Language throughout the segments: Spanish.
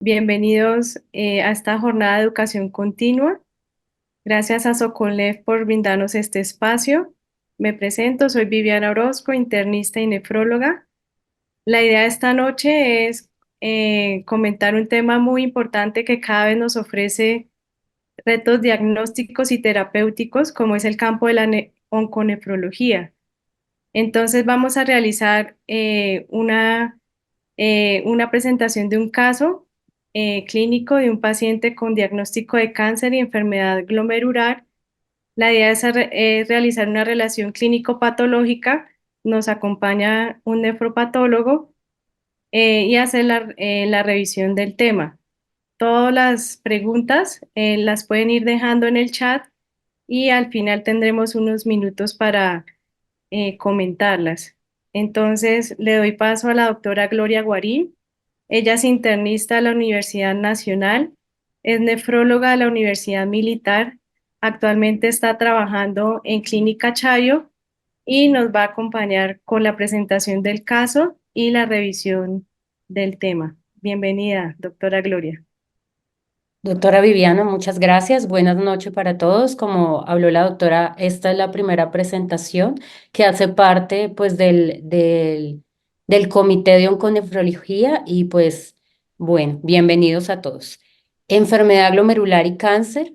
Bienvenidos a esta jornada de educación continua. Gracias a Socolef por brindarnos este espacio. Me presento, soy Viviana Orozco, internista y nefróloga. La idea de esta noche es comentar un tema muy importante que cada vez nos ofrece retos diagnósticos y terapéuticos, como es el campo de la onconefrología. Entonces vamos a realizar una presentación de un caso clínico de un paciente con diagnóstico de cáncer y enfermedad glomerular. La idea es realizar una relación clínico-patológica. Nos acompaña un nefropatólogo y hacer la revisión del tema. Todas las preguntas las pueden ir dejando en el chat y al final tendremos unos minutos para comentarlas. Entonces, le doy paso a la doctora Gloria Guarín. Ella es internista de la Universidad Nacional, es nefróloga de la Universidad Militar, actualmente está trabajando en Clínica Chayo y nos va a acompañar con la presentación del caso y la revisión del tema. Bienvenida, doctora Gloria. Doctora Viviana, muchas gracias. Buenas noches para todos. Como habló la doctora, esta es la primera presentación que hace parte pues del Comité de Onconefrología y pues bueno, bienvenidos a todos. Enfermedad glomerular y cáncer.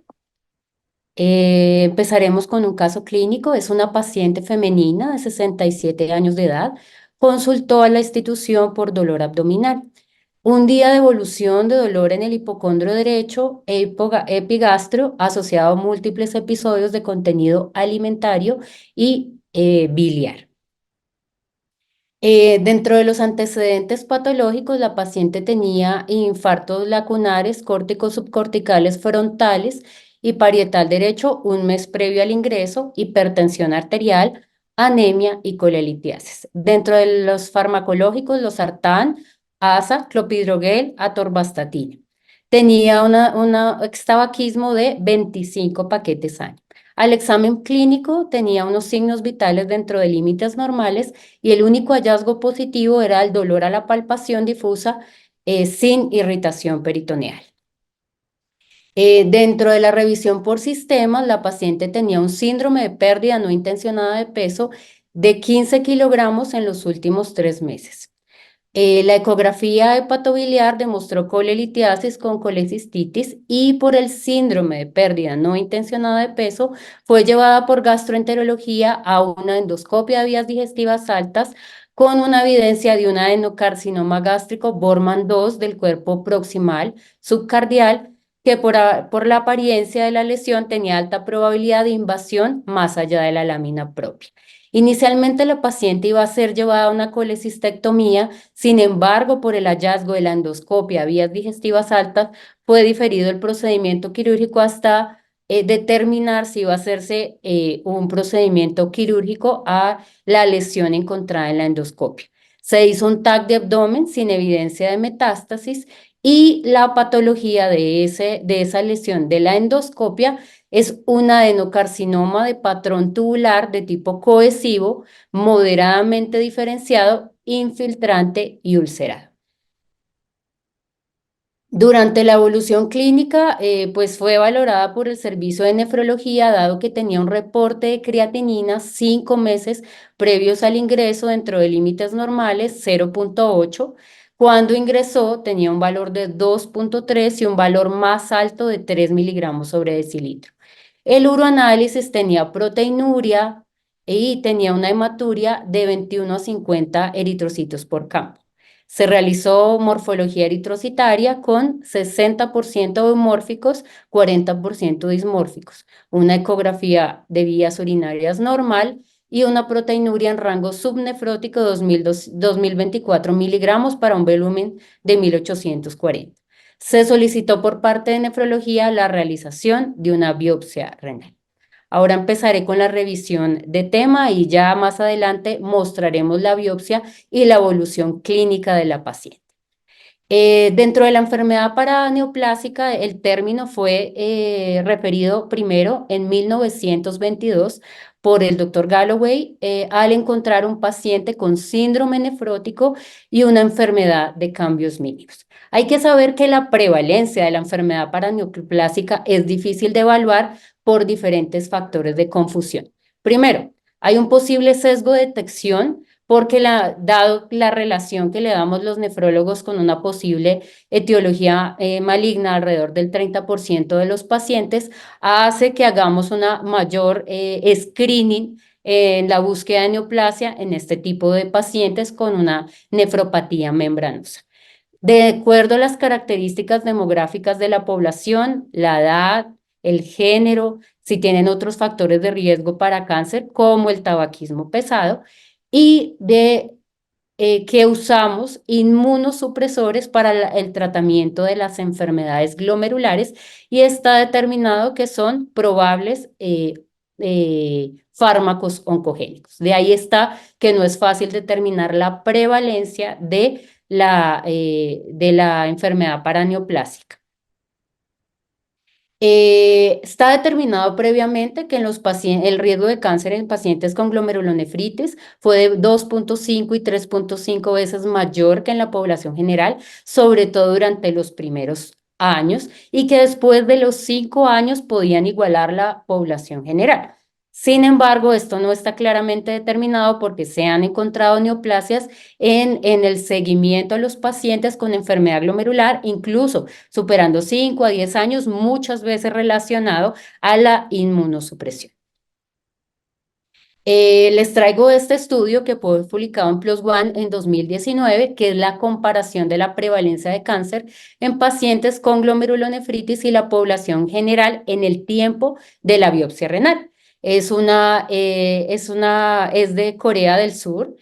Empezaremos con un caso clínico. Es una paciente femenina de 67 años de edad. Consultó a la institución por dolor abdominal. Un día de evolución de dolor en el hipocondrio derecho e epigastro asociado a múltiples episodios de contenido alimentario y biliar. Dentro de los antecedentes patológicos, la paciente tenía infartos lacunares, córticos subcorticales frontales y parietal derecho un mes previo al ingreso, hipertensión arterial, anemia y colelitiasis. Dentro de los farmacológicos, los sartán, asa, clopidogrel, atorvastatina. Tenía un extabaquismo de 25 paquetes año. Al examen clínico tenía unos signos vitales dentro de límites normales y el único hallazgo positivo era el dolor a la palpación difusa sin irritación peritoneal. Dentro de la revisión por sistemas, la paciente tenía un síndrome de pérdida no intencionada de peso de 15 kilogramos en los últimos 3 meses. La ecografía hepatobiliar demostró colelitiasis con colecistitis y por el síndrome de pérdida no intencionada de peso fue llevada por gastroenterología a una endoscopia de vías digestivas altas con una evidencia de un adenocarcinoma gástrico Borman 2 del cuerpo proximal subcardial que por la apariencia de la lesión tenía alta probabilidad de invasión más allá de la lámina propia. Inicialmente la paciente iba a ser llevada a una colecistectomía, sin embargo, por el hallazgo de la endoscopia a vías digestivas altas, fue diferido el procedimiento quirúrgico hasta determinar si iba a hacerse un procedimiento quirúrgico a la lesión encontrada en la endoscopia. Se hizo un TAC de abdomen sin evidencia de metástasis y la patología de esa lesión de la endoscopia es un adenocarcinoma de patrón tubular de tipo cohesivo, moderadamente diferenciado, infiltrante y ulcerado. Durante la evolución clínica, pues fue valorada por el servicio de nefrología, dado que tenía un reporte de creatinina 5 meses previos al ingreso dentro de límites normales, 0,8. Cuando ingresó tenía un valor de 2,3 y un valor más alto de 3 miligramos sobre decilitro. El uroanálisis tenía proteinuria y tenía una hematuria de 21 a 50 eritrocitos por campo. Se realizó morfología eritrocitaria con 60% eumórficos, 40% dismórficos, una ecografía de vías urinarias normal y una proteinuria en rango subnefrótico de 2024 miligramos para un volumen de 1840. Se solicitó por parte de nefrología la realización de una biopsia renal. Ahora empezaré con la revisión de tema y ya más adelante mostraremos la biopsia y la evolución clínica de la paciente. Dentro de la enfermedad paraneoplásica, el término fue referido primero en 1922 por el doctor Galloway al encontrar un paciente con síndrome nefrótico y una enfermedad de cambios mínimos. Hay que saber que la prevalencia de la enfermedad paraneoplásica es difícil de evaluar por diferentes factores de confusión. Primero, hay un posible sesgo de detección porque dado la relación que le damos los nefrólogos con una posible etiología maligna alrededor del 30% de los pacientes, hace que hagamos una mayor screening en la búsqueda de neoplasia en este tipo de pacientes con una nefropatía membranosa. De acuerdo a las características demográficas de la población, la edad, el género, si tienen otros factores de riesgo para cáncer, como el tabaquismo pesado, y de que usamos inmunosupresores para el tratamiento de las enfermedades glomerulares y está determinado que son probables fármacos oncogénicos. De ahí está que no es fácil determinar la prevalencia de la enfermedad paraneoplásica. Está determinado previamente que en los el riesgo de cáncer en pacientes con glomerulonefritis fue de 2,5 y 3,5 veces mayor que en la población general, sobre todo durante los primeros años, y que después de los 5 años podían igualar la población general. Sin embargo, esto no está claramente determinado porque se han encontrado neoplasias en el seguimiento a los pacientes con enfermedad glomerular, incluso superando 5 a 10 años, muchas veces relacionado a la inmunosupresión. Les traigo este estudio que fue publicado en PLOS ONE en 2019, que es la comparación de la prevalencia de cáncer en pacientes con glomerulonefritis y la población general en el tiempo de la biopsia renal. Es de Corea del Sur,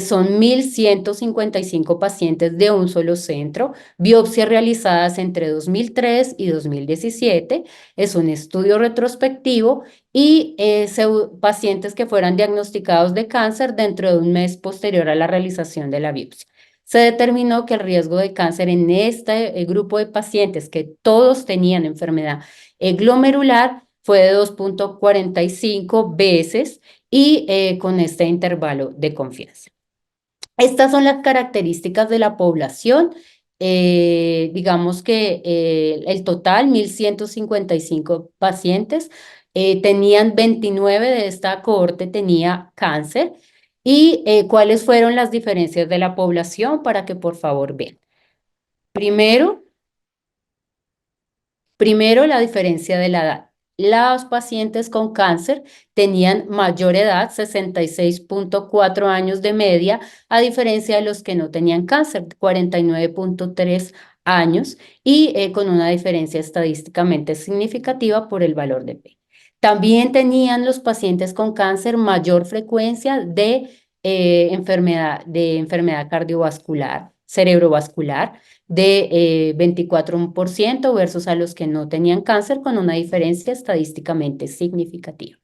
son 1.155 pacientes de un solo centro, biopsias realizadas entre 2003 y 2017, es un estudio retrospectivo y pacientes que fueran diagnosticados de cáncer dentro de un mes posterior a la realización de la biopsia. Se determinó que el riesgo de cáncer en este grupo de pacientes, que todos tenían enfermedad glomerular, fue de 2,45 veces y con este intervalo de confianza. Estas son las características de la población. Digamos que el total, 1.155 pacientes, tenían 29 de esta cohorte tenía cáncer. ¿Y cuáles fueron las diferencias de la población? Para que por favor vean. Primero, la diferencia de la edad. Los pacientes con cáncer tenían mayor edad, 66,4 años de media, a diferencia de los que no tenían cáncer, 49,3 años, y con una diferencia estadísticamente significativa por el valor de P. También tenían los pacientes con cáncer mayor frecuencia de enfermedad cardiovascular, cerebrovascular, de 24% versus a los que no tenían cáncer, con una diferencia estadísticamente significativa.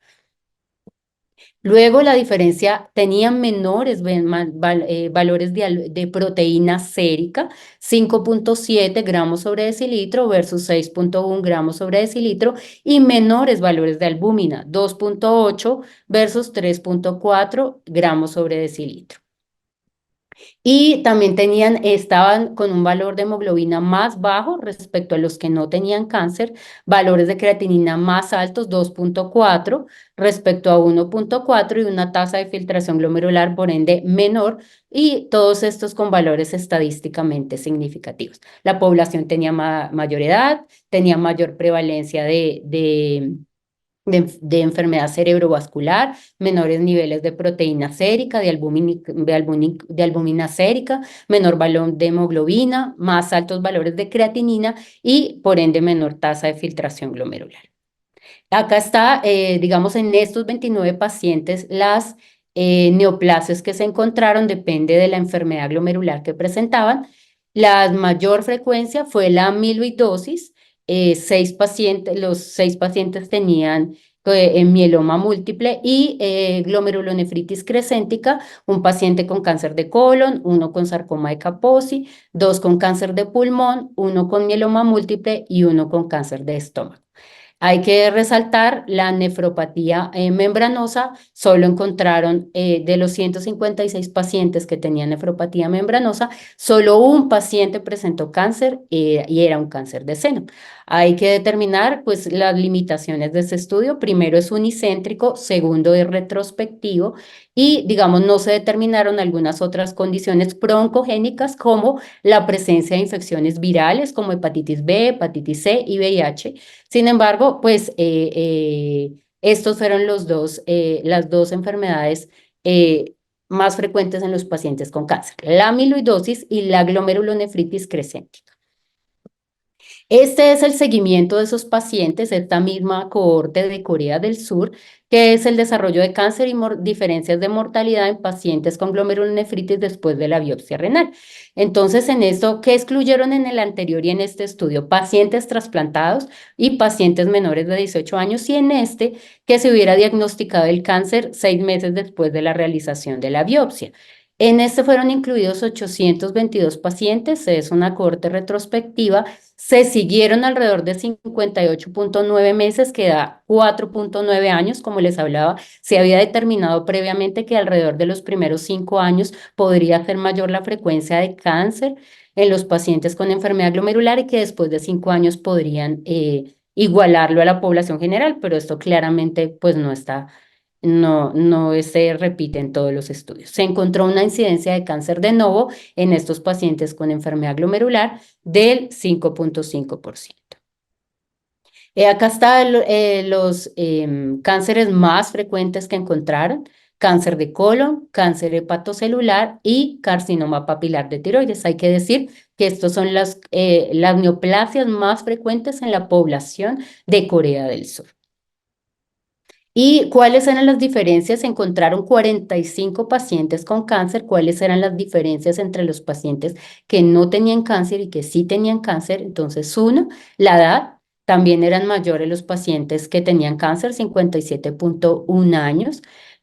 Luego la diferencia, tenían menores valores de proteína sérica, 5,7 gramos sobre decilitro versus 6,1 gramos sobre decilitro, y menores valores de albúmina, 2,8 versus 3,4 gramos sobre decilitro. Y también estaban con un valor de hemoglobina más bajo respecto a los que no tenían cáncer, valores de creatinina más altos, 2,4 respecto a 1,4 y una tasa de filtración glomerular por ende menor, y todos estos con valores estadísticamente significativos. La población tenía mayor edad, tenía mayor prevalencia de enfermedad cerebrovascular, menores niveles de proteína sérica, de albúmina sérica, menor valor de hemoglobina, más altos valores de creatinina y por ende menor tasa de filtración glomerular. Acá está, digamos, en estos 29 pacientes, las neoplasias que se encontraron depende de la enfermedad glomerular que presentaban. La mayor frecuencia fue la amiloidosis. Los 6 pacientes tenían en mieloma múltiple y glomerulonefritis crescéntica, un paciente con cáncer de colon, uno con sarcoma de Kaposi, dos con cáncer de pulmón, uno con mieloma múltiple y uno con cáncer de estómago. Hay que resaltar la nefropatía membranosa. Solo encontraron de los 156 pacientes que tenían nefropatía membranosa, solo un paciente presentó cáncer y era un cáncer de seno. Hay que determinar pues las limitaciones de este estudio. Primero es unicéntrico, segundo es retrospectivo y digamos no se determinaron algunas otras condiciones broncogénicas como la presencia de infecciones virales como hepatitis B, hepatitis C y VIH. Sin embargo, pues estos fueron las dos enfermedades más frecuentes en los pacientes con cáncer, la amiloidosis y la glomerulonefritis crescente. Este es el seguimiento de esos pacientes, esta misma cohorte de Corea del Sur, que es el desarrollo de cáncer y diferencias de mortalidad en pacientes con glomerulonefritis después de la biopsia renal. Entonces, en esto, ¿qué excluyeron en el anterior y en este estudio? Pacientes trasplantados y pacientes menores de 18 años, y en este, que se hubiera diagnosticado el cáncer 6 meses después de la realización de la biopsia. En este fueron incluidos 822 pacientes, es una cohorte retrospectiva. Se siguieron alrededor de 58.9 meses, que da 4.9 años, como les hablaba. Se había determinado previamente que alrededor de los primeros 5 años podría ser mayor la frecuencia de cáncer en los pacientes con enfermedad glomerular y que después de 5 años podrían igualarlo a la población general, pero esto claramente pues no se repite en todos los estudios. Se encontró una incidencia de cáncer de novo en estos pacientes con enfermedad glomerular del 5.5%. Acá están los cánceres más frecuentes que encontraron: cáncer de colon, cáncer hepatocelular y carcinoma papilar de tiroides. Hay que decir que estos son las neoplasias más frecuentes en la población de Corea del Sur. ¿Y cuáles eran las diferencias? Se encontraron 45 pacientes con cáncer. ¿Cuáles eran las diferencias entre los pacientes que no tenían cáncer y que sí tenían cáncer? Entonces, uno, la edad. También eran mayores los pacientes que tenían cáncer, 57.1 años,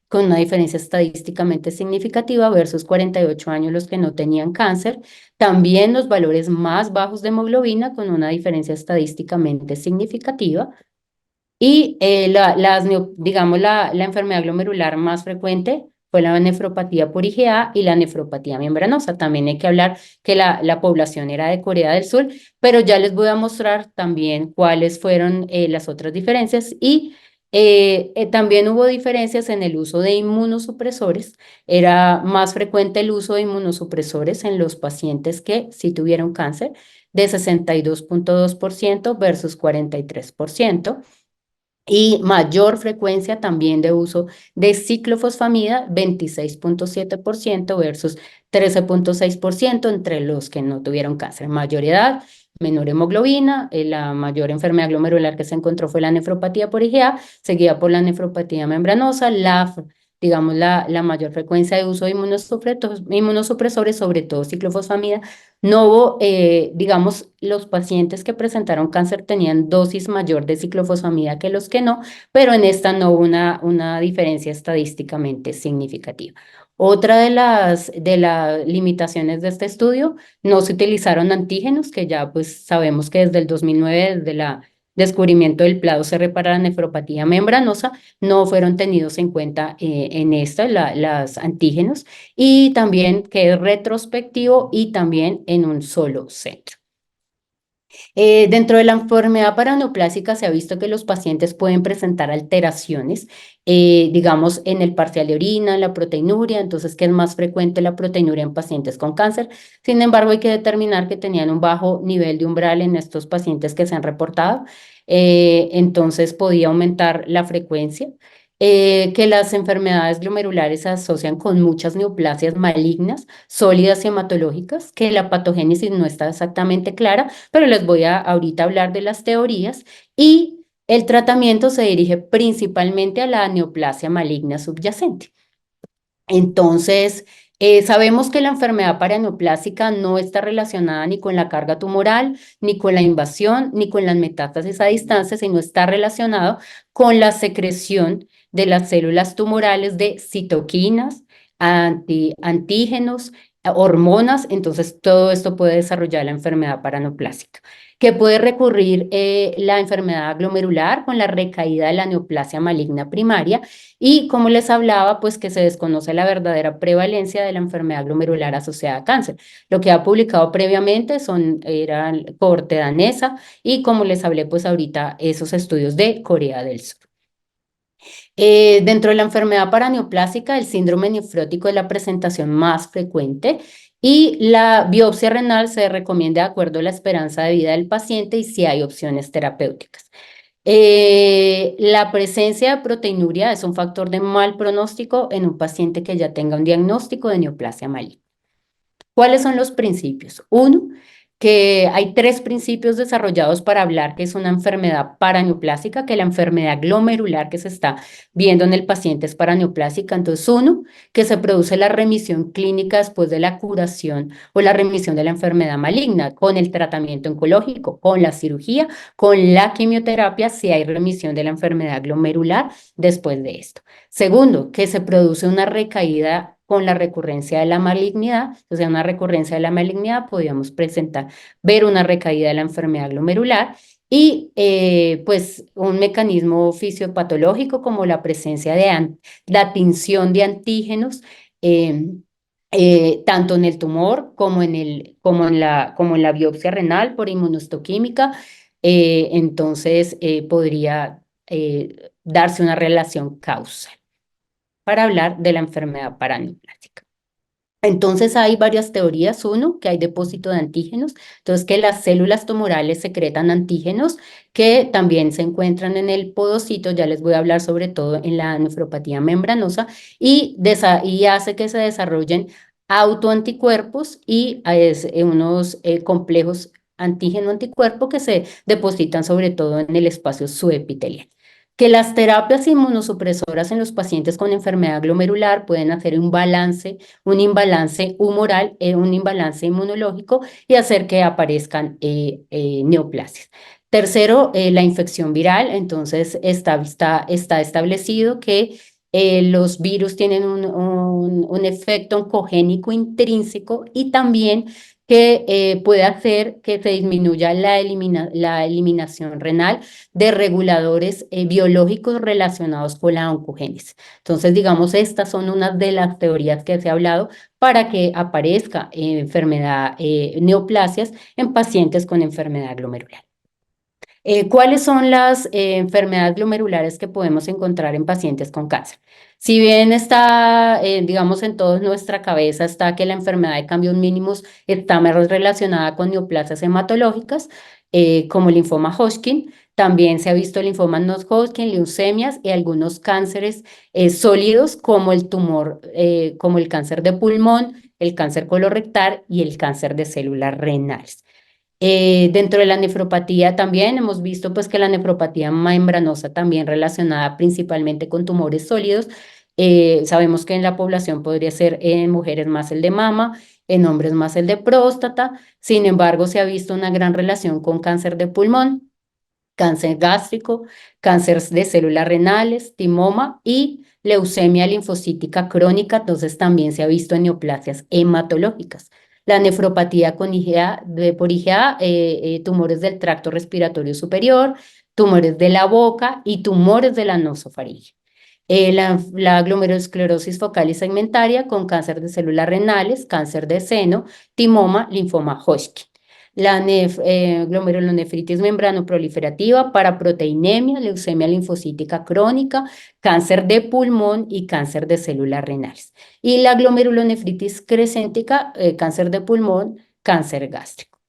con una diferencia estadísticamente significativa versus 48 años los que no tenían cáncer. También los valores más bajos de hemoglobina, con una diferencia estadísticamente significativa. Y digamos, la enfermedad glomerular más frecuente fue la nefropatía por IgA y la nefropatía membranosa. También hay que hablar que la población era de Corea del Sur, pero ya les voy a mostrar también cuáles fueron las otras diferencias. Y también hubo diferencias en el uso de inmunosupresores. Era más frecuente el uso de inmunosupresores en los pacientes que sí tuvieron cáncer, de 62.2% versus 43%. Y mayor frecuencia también de uso de ciclofosfamida, 26.7% versus 13.6% entre los que no tuvieron cáncer. Mayor edad, menor hemoglobina, la mayor enfermedad glomerular que se encontró fue la nefropatía por IgA, seguida por la nefropatía membranosa, digamos, la mayor frecuencia de uso de inmunosupresores, sobre todo ciclofosfamida. No hubo, digamos, los pacientes que presentaron cáncer tenían dosis mayor de ciclofosfamida que los que no, pero en esta no hubo una diferencia estadísticamente significativa. Otra de las limitaciones de este estudio: no se utilizaron antígenos, que ya pues sabemos que desde el 2009, desde el descubrimiento del Plado CR para la nefropatía membranosa, no fueron tenidos en cuenta en las antígenos, y también que es retrospectivo y también en un solo centro. Dentro de la enfermedad paraneoplásica se ha visto que los pacientes pueden presentar alteraciones, digamos, en el parcial de orina, en la proteinuria. Entonces, que es más frecuente la proteinuria en pacientes con cáncer. Sin embargo, hay que determinar que tenían un bajo nivel de umbral en estos pacientes que se han reportado. Entonces, podía aumentar la frecuencia. Que las enfermedades glomerulares se asocian con muchas neoplasias malignas, sólidas y hematológicas, que la patogénesis no está exactamente clara, pero les voy a ahorita hablar de las teorías. Y el tratamiento se dirige principalmente a la neoplasia maligna subyacente. Entonces, Sabemos que la enfermedad paraneoplásica no está relacionada ni con la carga tumoral, ni con la invasión, ni con las metástasis a distancia, sino está relacionado con la secreción de las células tumorales de citoquinas, antígenos, hormonas. Entonces, todo esto puede desarrollar la enfermedad paraneoplásica, que puede recurrir la enfermedad glomerular con la recaída de la neoplasia maligna primaria y como les hablaba, pues que se desconoce la verdadera prevalencia de la enfermedad glomerular asociada a cáncer. Lo que ha publicado previamente era cohorte danesa y como les hablé, pues ahorita esos estudios de Corea del Sur. Dentro de la enfermedad paraneoplásica, el síndrome nefrótico es la presentación más frecuente y la biopsia renal se recomienda de acuerdo a la esperanza de vida del paciente y si hay opciones terapéuticas. La presencia de proteinuria es un factor de mal pronóstico en un paciente que ya tenga un diagnóstico de neoplasia maligna. ¿Cuáles son los principios? Uno, que hay tres principios desarrollados para hablar que es una enfermedad paraneoplásica, que la enfermedad glomerular que se está viendo en el paciente es paraneoplásica. Entonces, uno, que se produce la remisión clínica después de la curación o la remisión de la enfermedad maligna con el tratamiento oncológico, con la cirugía, con la quimioterapia, si hay remisión de la enfermedad glomerular después de esto. Segundo, que se produce una recaída con la recurrencia de la malignidad, o sea, una recurrencia de la malignidad, podríamos ver una recaída de la enfermedad glomerular y pues un mecanismo fisiopatológico como la presencia de la tinción de antígenos, eh, tanto en el tumor como en la biopsia renal por inmunohistoquímica, entonces podría darse una relación causal para hablar de la enfermedad paraneoplásica. Entonces hay varias teorías. Uno, que hay depósito de antígenos, entonces que las células tumorales secretan antígenos que también se encuentran en el podocito, ya les voy a hablar sobre todo en la nefropatía membranosa, y hace que se desarrollen autoanticuerpos y unos complejos antígeno-anticuerpo que se depositan sobre todo en el espacio subepitelial. Que las terapias inmunosupresoras en los pacientes con enfermedad glomerular pueden hacer un imbalance humoral, un imbalance inmunológico y hacer que aparezcan neoplasias. Tercero, la infección viral. Entonces, está establecido que los virus tienen un efecto oncogénico intrínseco y también que puede hacer que se disminuya la eliminación renal de reguladores biológicos relacionados con la oncogénesis. Entonces, digamos, estas son unas de las teorías que se ha hablado para que aparezca enfermedad, neoplasias en pacientes con enfermedad glomerular. ¿Cuáles son las enfermedades glomerulares que podemos encontrar en pacientes con cáncer? Si bien está, digamos, en toda nuestra cabeza está que la enfermedad de cambios mínimos está más relacionada con neoplasias hematológicas, como el linfoma Hodgkin, también se ha visto linfoma no-Hodgkin, leucemias y algunos cánceres sólidos como el tumor, como el cáncer de pulmón, el cáncer colorectal y el cáncer de células renales. Dentro de la nefropatía también hemos visto pues que la nefropatía membranosa también relacionada principalmente con tumores sólidos. Sabemos que en la población podría ser en mujeres más el de mama, en hombres más el de próstata. Sin embargo, se ha visto una gran relación con cáncer de pulmón, cáncer gástrico, cáncer de células renales, timoma y leucemia linfocítica crónica. Entonces también se ha visto en neoplasias hematológicas. La nefropatía por IgA, tumores del tracto respiratorio superior, tumores de la boca y tumores de la nasofaringe. La glomerulosclerosis focal y segmentaria con cáncer de células renales, cáncer de seno, timoma, linfoma Hodgkin. La glomerulonefritis membranoproliferativa, paraproteinemia, leucemia linfocítica crónica, cáncer de pulmón y cáncer de células renales. Y la glomerulonefritis crescéntica, cáncer de pulmón, cáncer gástrico.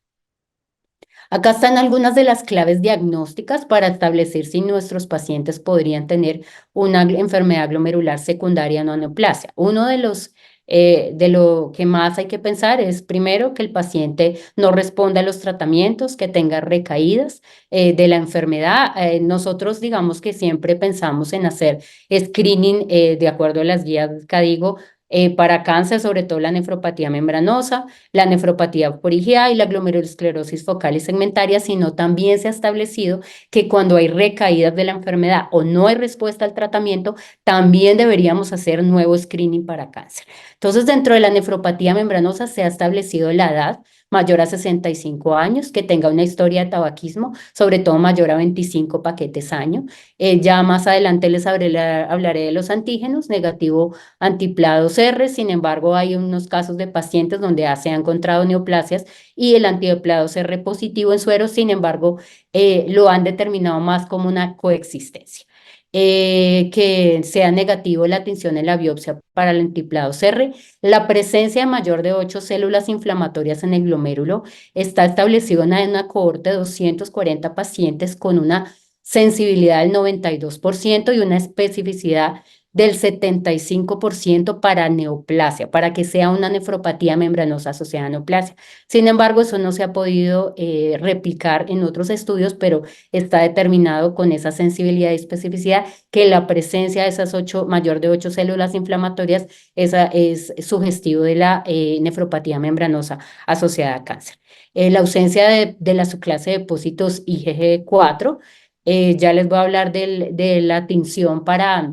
Acá están algunas de las claves diagnósticas para establecer si nuestros pacientes podrían tener una enfermedad glomerular secundaria no neoplasia. Uno de lo que más hay que pensar es primero que el paciente no responda a los tratamientos, que tenga recaídas de la enfermedad. Nosotros digamos que siempre pensamos en hacer screening de acuerdo a las guías CADIGO para cáncer, sobre todo la nefropatía membranosa, la nefropatía por IgA y la glomerulosclerosis focal y segmentaria, sino también se ha establecido que cuando hay recaídas de la enfermedad o no hay respuesta al tratamiento, también deberíamos hacer nuevo screening para cáncer. Entonces, dentro de la nefropatía membranosa se ha establecido la edad mayor a 65 años, que tenga una historia de tabaquismo, sobre todo mayor a 25 paquetes año. Ya más adelante les hablaré de los antígenos, negativo antiplados R, sin embargo hay unos casos de pacientes donde se han encontrado neoplasias y el antiplados R positivo en suero, sin embargo lo han determinado más como una coexistencia. Que sea negativo la tinción en la biopsia para el antiplados R, la presencia mayor de 8 células inflamatorias en el glomérulo está establecido en una cohorte de 240 pacientes con una sensibilidad del 92% y una especificidad del 75% para neoplasia, para que sea una nefropatía membranosa asociada a neoplasia. Sin embargo, eso no se ha podido replicar en otros estudios, pero está determinado con esa sensibilidad y especificidad que la presencia de esas mayor de 8 células inflamatorias esa es sugestivo de la nefropatía membranosa asociada a cáncer. La ausencia de la subclase de depósitos IgG4, ya les voy a hablar de la tinción para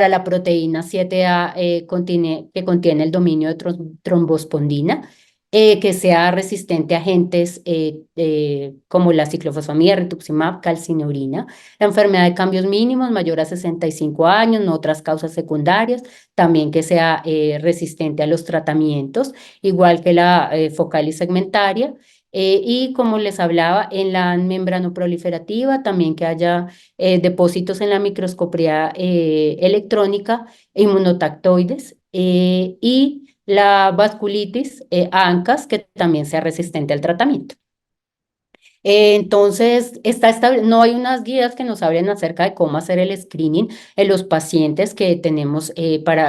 la proteína 7A que contiene el dominio de trombospondina, que sea resistente a agentes como la ciclofosfamida, rituximab, calcineurina, la enfermedad de cambios mínimos mayor a 65 años, no otras causas secundarias, también que sea resistente a los tratamientos, igual que la focal y segmentaria. Y como les hablaba, en la membrano proliferativa, también que haya depósitos en la microscopía electrónica, inmunotactoides y la vasculitis ANCAS, que también sea resistente al tratamiento. Entonces, no hay unas guías que nos hablen acerca de cómo hacer el screening en los pacientes que tenemos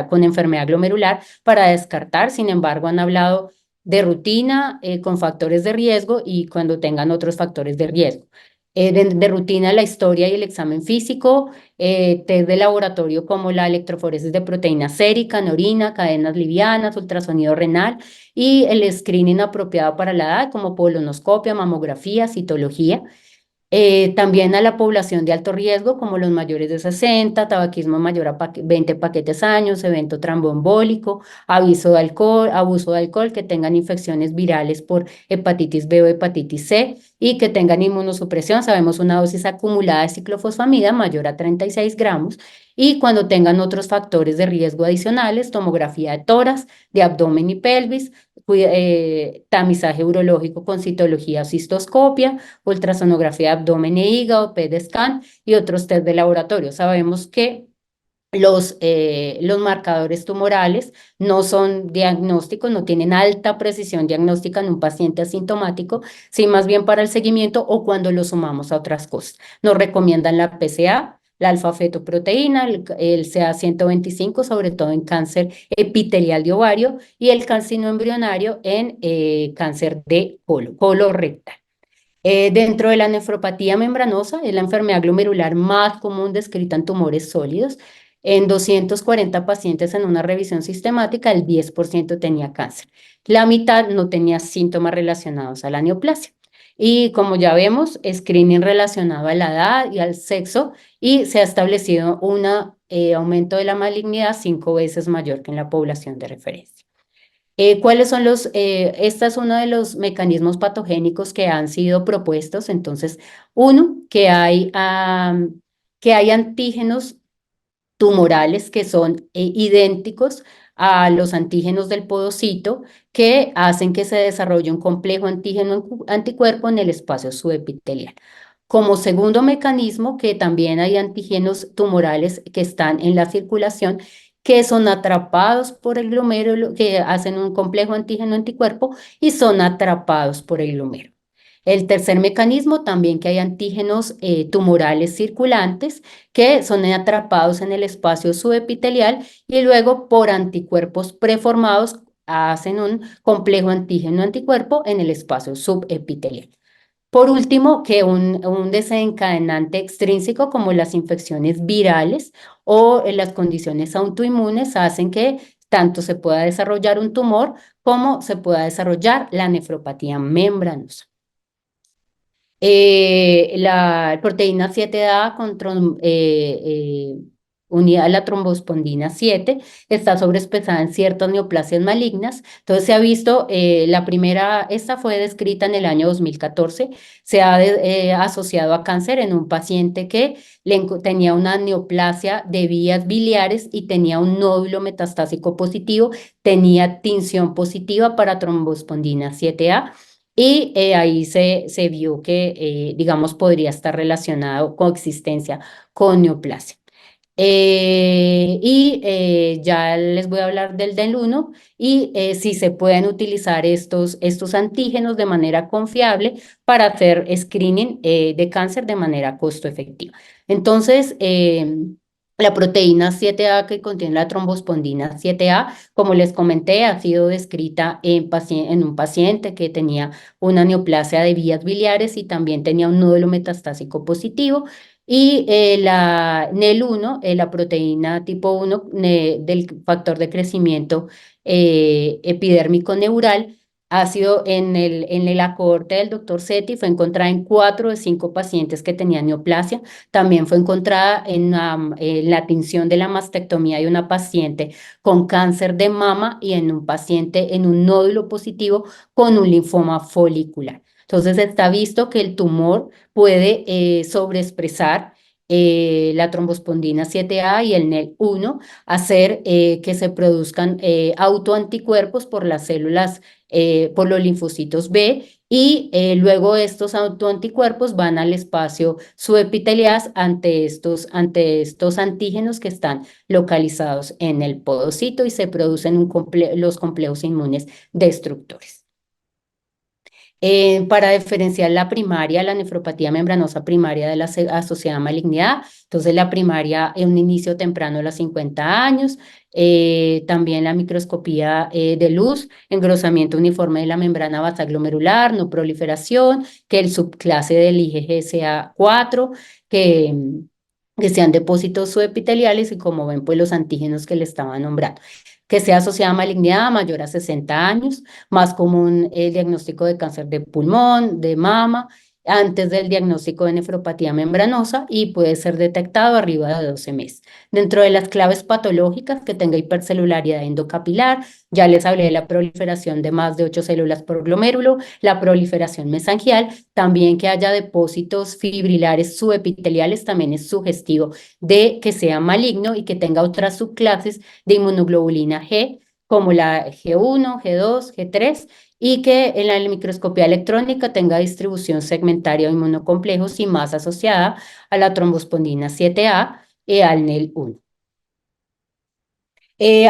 con enfermedad glomerular para descartar. Sin embargo, han hablado de rutina con factores de riesgo y cuando tengan otros factores de riesgo. De rutina, la historia y el examen físico, test de laboratorio como la electroforesis de proteína sérica, en orina, cadenas livianas, ultrasonido renal y el screening apropiado para la edad, como colonoscopia, mamografía, citología. También a la población de alto riesgo, como los mayores de 60, tabaquismo mayor a 20 paquetes años, evento tromboembólico, abuso de alcohol, que tengan infecciones virales por hepatitis B o hepatitis C y que tengan inmunosupresión. Sabemos una dosis acumulada de ciclofosfamida mayor a 36 gramos y cuando tengan otros factores de riesgo adicionales, tomografía de tórax, de abdomen y pelvis, tamizaje urológico con citología o cistoscopia, ultrasonografía de abdomen e hígado, PET scan y otros test de laboratorio. Sabemos que los marcadores tumorales no son diagnósticos, no tienen alta precisión diagnóstica en un paciente asintomático, sino más bien para el seguimiento o cuando lo sumamos a otras cosas. Nos recomiendan la PSA, la alfa-fetoproteína, el CA 125, sobre todo en cáncer epitelial de ovario, y el carcinoma embrionario en cáncer de colorectal. Dentro de la nefropatía membranosa, es la enfermedad glomerular más común descrita en tumores sólidos. En 240 pacientes en una revisión sistemática, el 10% tenía cáncer. La mitad no tenía síntomas relacionados a la neoplasia. Y como ya vemos, screening relacionado a la edad y al sexo, y se ha establecido un aumento de la malignidad 5 veces mayor que en la población de referencia. ¿Cuáles son este es uno de los mecanismos patogénicos que han sido propuestos? Entonces, uno, que hay antígenos tumorales que son idénticos a los antígenos del podocito que hacen que se desarrolle un complejo antígeno anticuerpo en el espacio subepitelial. Como segundo mecanismo, que también hay antígenos tumorales que están en la circulación, que son atrapados por el glomérulo, que hacen un complejo antígeno anticuerpo y son atrapados por el glomérulo. El tercer mecanismo, también que hay antígenos tumorales circulantes que son atrapados en el espacio subepitelial y luego por anticuerpos preformados hacen un complejo antígeno anticuerpo en el espacio subepitelial. Por último, que un desencadenante extrínseco como las infecciones virales o las condiciones autoinmunes hacen que tanto se pueda desarrollar un tumor como se pueda desarrollar la nefropatía membranosa. La proteína 7A unida a la trombospondina 7 está sobreexpresada en ciertas neoplasias malignas. Entonces se ha visto, esta fue descrita en el año 2014, se ha asociado a cáncer en un paciente que tenía una neoplasia de vías biliares y tenía un nódulo metastásico positivo, tenía tinción positiva para trombospondina 7A. Y ahí se vio que, digamos, podría estar relacionado con existencia con neoplasia. Ya les voy a hablar del 1 y si se pueden utilizar estos antígenos de manera confiable para hacer screening de cáncer de manera costo efectiva. Entonces, la proteína 7A que contiene la trombospondina 7A, como les comenté, ha sido descrita en un paciente que tenía una neoplasia de vías biliares y también tenía un nódulo metastásico positivo. Y NEL1, la proteína tipo 1 del factor de crecimiento epidérmico neural, ha sido en la cohorte del doctor Seti, fue encontrada en 4 de 5 pacientes que tenían neoplasia. También fue encontrada en la tinción de la mastectomía de una paciente con cáncer de mama y en un paciente en un nódulo positivo con un linfoma folicular. Entonces está visto que el tumor puede sobreexpresar la trombospondina 7A y el NEL1, hacer que se produzcan autoanticuerpos por las células, por los linfocitos B, y luego estos autoanticuerpos van al espacio subepitelial ante estos antígenos que están localizados en el podocito y se producen los complejos inmunes destructores. Para diferenciar la primaria, la nefropatía membranosa primaria de la asociada malignidad. Entonces, la primaria es un inicio temprano a los 50 años. También la microscopía de luz, engrosamiento uniforme de la membrana basal glomerular, no proliferación, que el subclase del IgG sea 4, que sean depósitos subepiteliales y como ven, pues los antígenos que le estaba nombrando. Que sea asociada a malignidad mayor a 60 años, más común el diagnóstico de cáncer de pulmón, de mama, antes del diagnóstico de nefropatía membranosa y puede ser detectado arriba de 12 meses. Dentro de las claves patológicas, que tenga hipercelularidad endocapilar, ya les hablé de la proliferación de más de 8 células por glomérulo, la proliferación mesangial, también que haya depósitos fibrilares subepiteliales, también es sugestivo de que sea maligno y que tenga otras subclases de inmunoglobulina G, como la G1, G2, G3, y que en la microscopía electrónica tenga distribución segmentaria o inmunocomplejos y más asociada a la trombospondina 7A y al NEL1.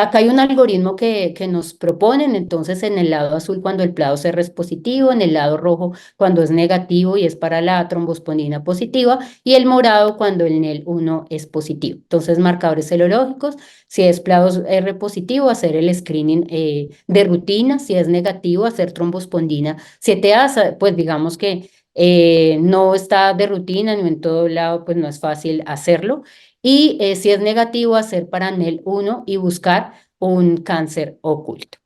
Acá hay un algoritmo que nos proponen, entonces en el lado azul cuando el PCR es positivo, en el lado rojo cuando es negativo y es para la trombospondina positiva, y el morado cuando el NEL1 es positivo. Entonces, marcadores serológicos, si es PCR positivo, hacer el screening de rutina, si es negativo, hacer trombospondina 7A, pues digamos que no está de rutina, ni en todo lado, pues no es fácil hacerlo. Y si es negativo, hacer para NEL1 y buscar un cáncer oculto.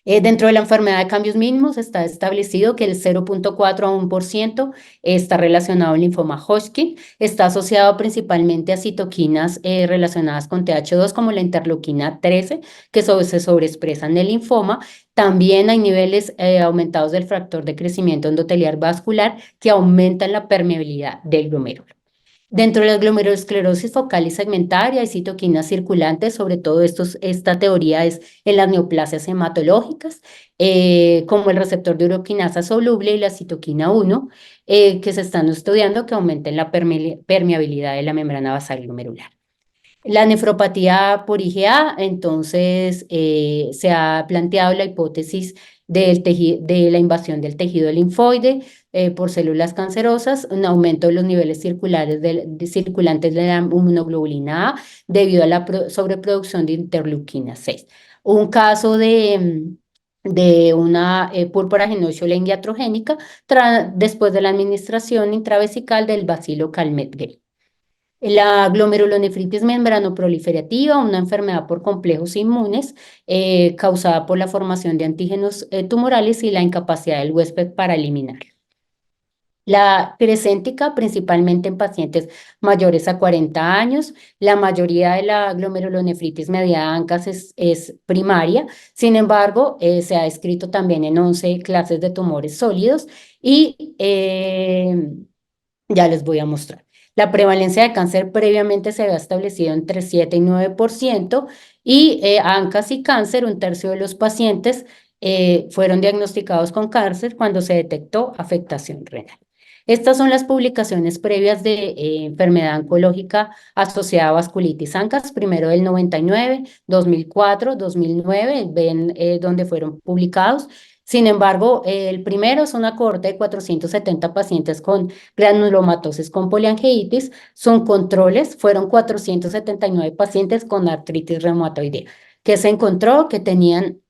Dentro de la enfermedad de cambios mínimos está establecido que el 0,4 a 1% está relacionado al linfoma Hodgkin, está asociado principalmente a citoquinas relacionadas con TH2 como la interleuquina 13, que se sobreexpresan en el linfoma. También hay niveles aumentados del factor de crecimiento endotelial vascular que aumentan la permeabilidad del glomérulo. Dentro de la glomerulosclerosis focal y segmentaria hay citoquinas circulantes, sobre todo esta teoría es en las neoplasias hematológicas, como el receptor de uroquinasa soluble y la citoquina 1, que se están estudiando que aumenten la permeabilidad de la membrana basal glomerular. La nefropatía por IgA, entonces se ha planteado la hipótesis de la invasión del tejido linfoide por células cancerosas, un aumento de los niveles circulantes de la inmunoglobulina A debido a la sobreproducción de interleuquina 6. Un caso de una púrpura genociolén iatrogénica después de la administración intravesical del bacilo Calmette-Guerin. La glomerulonefritis membranoproliferativa, una enfermedad por complejos inmunes causada por la formación de antígenos tumorales y la incapacidad del huésped para eliminar. La pirecéntica, principalmente en pacientes mayores a 40 años, la mayoría de la glomerulonefritis mediada ANCAS es primaria, sin embargo, se ha descrito también en 11 clases de tumores sólidos y ya les voy a mostrar. La prevalencia de cáncer previamente se había establecido entre 7 y 9% y ANCAS y cáncer, un tercio de los pacientes fueron diagnosticados con cáncer cuando se detectó afectación renal. Estas son las publicaciones previas de enfermedad oncológica asociada a vasculitis ANCAS, primero del 99, 2004, 2009, ven dónde fueron publicados. Sin embargo, el primero es una cohorte de 470 pacientes con granulomatosis con poliangiitis. Son controles, fueron 479 pacientes con artritis reumatoidea, que se encontró que tenían,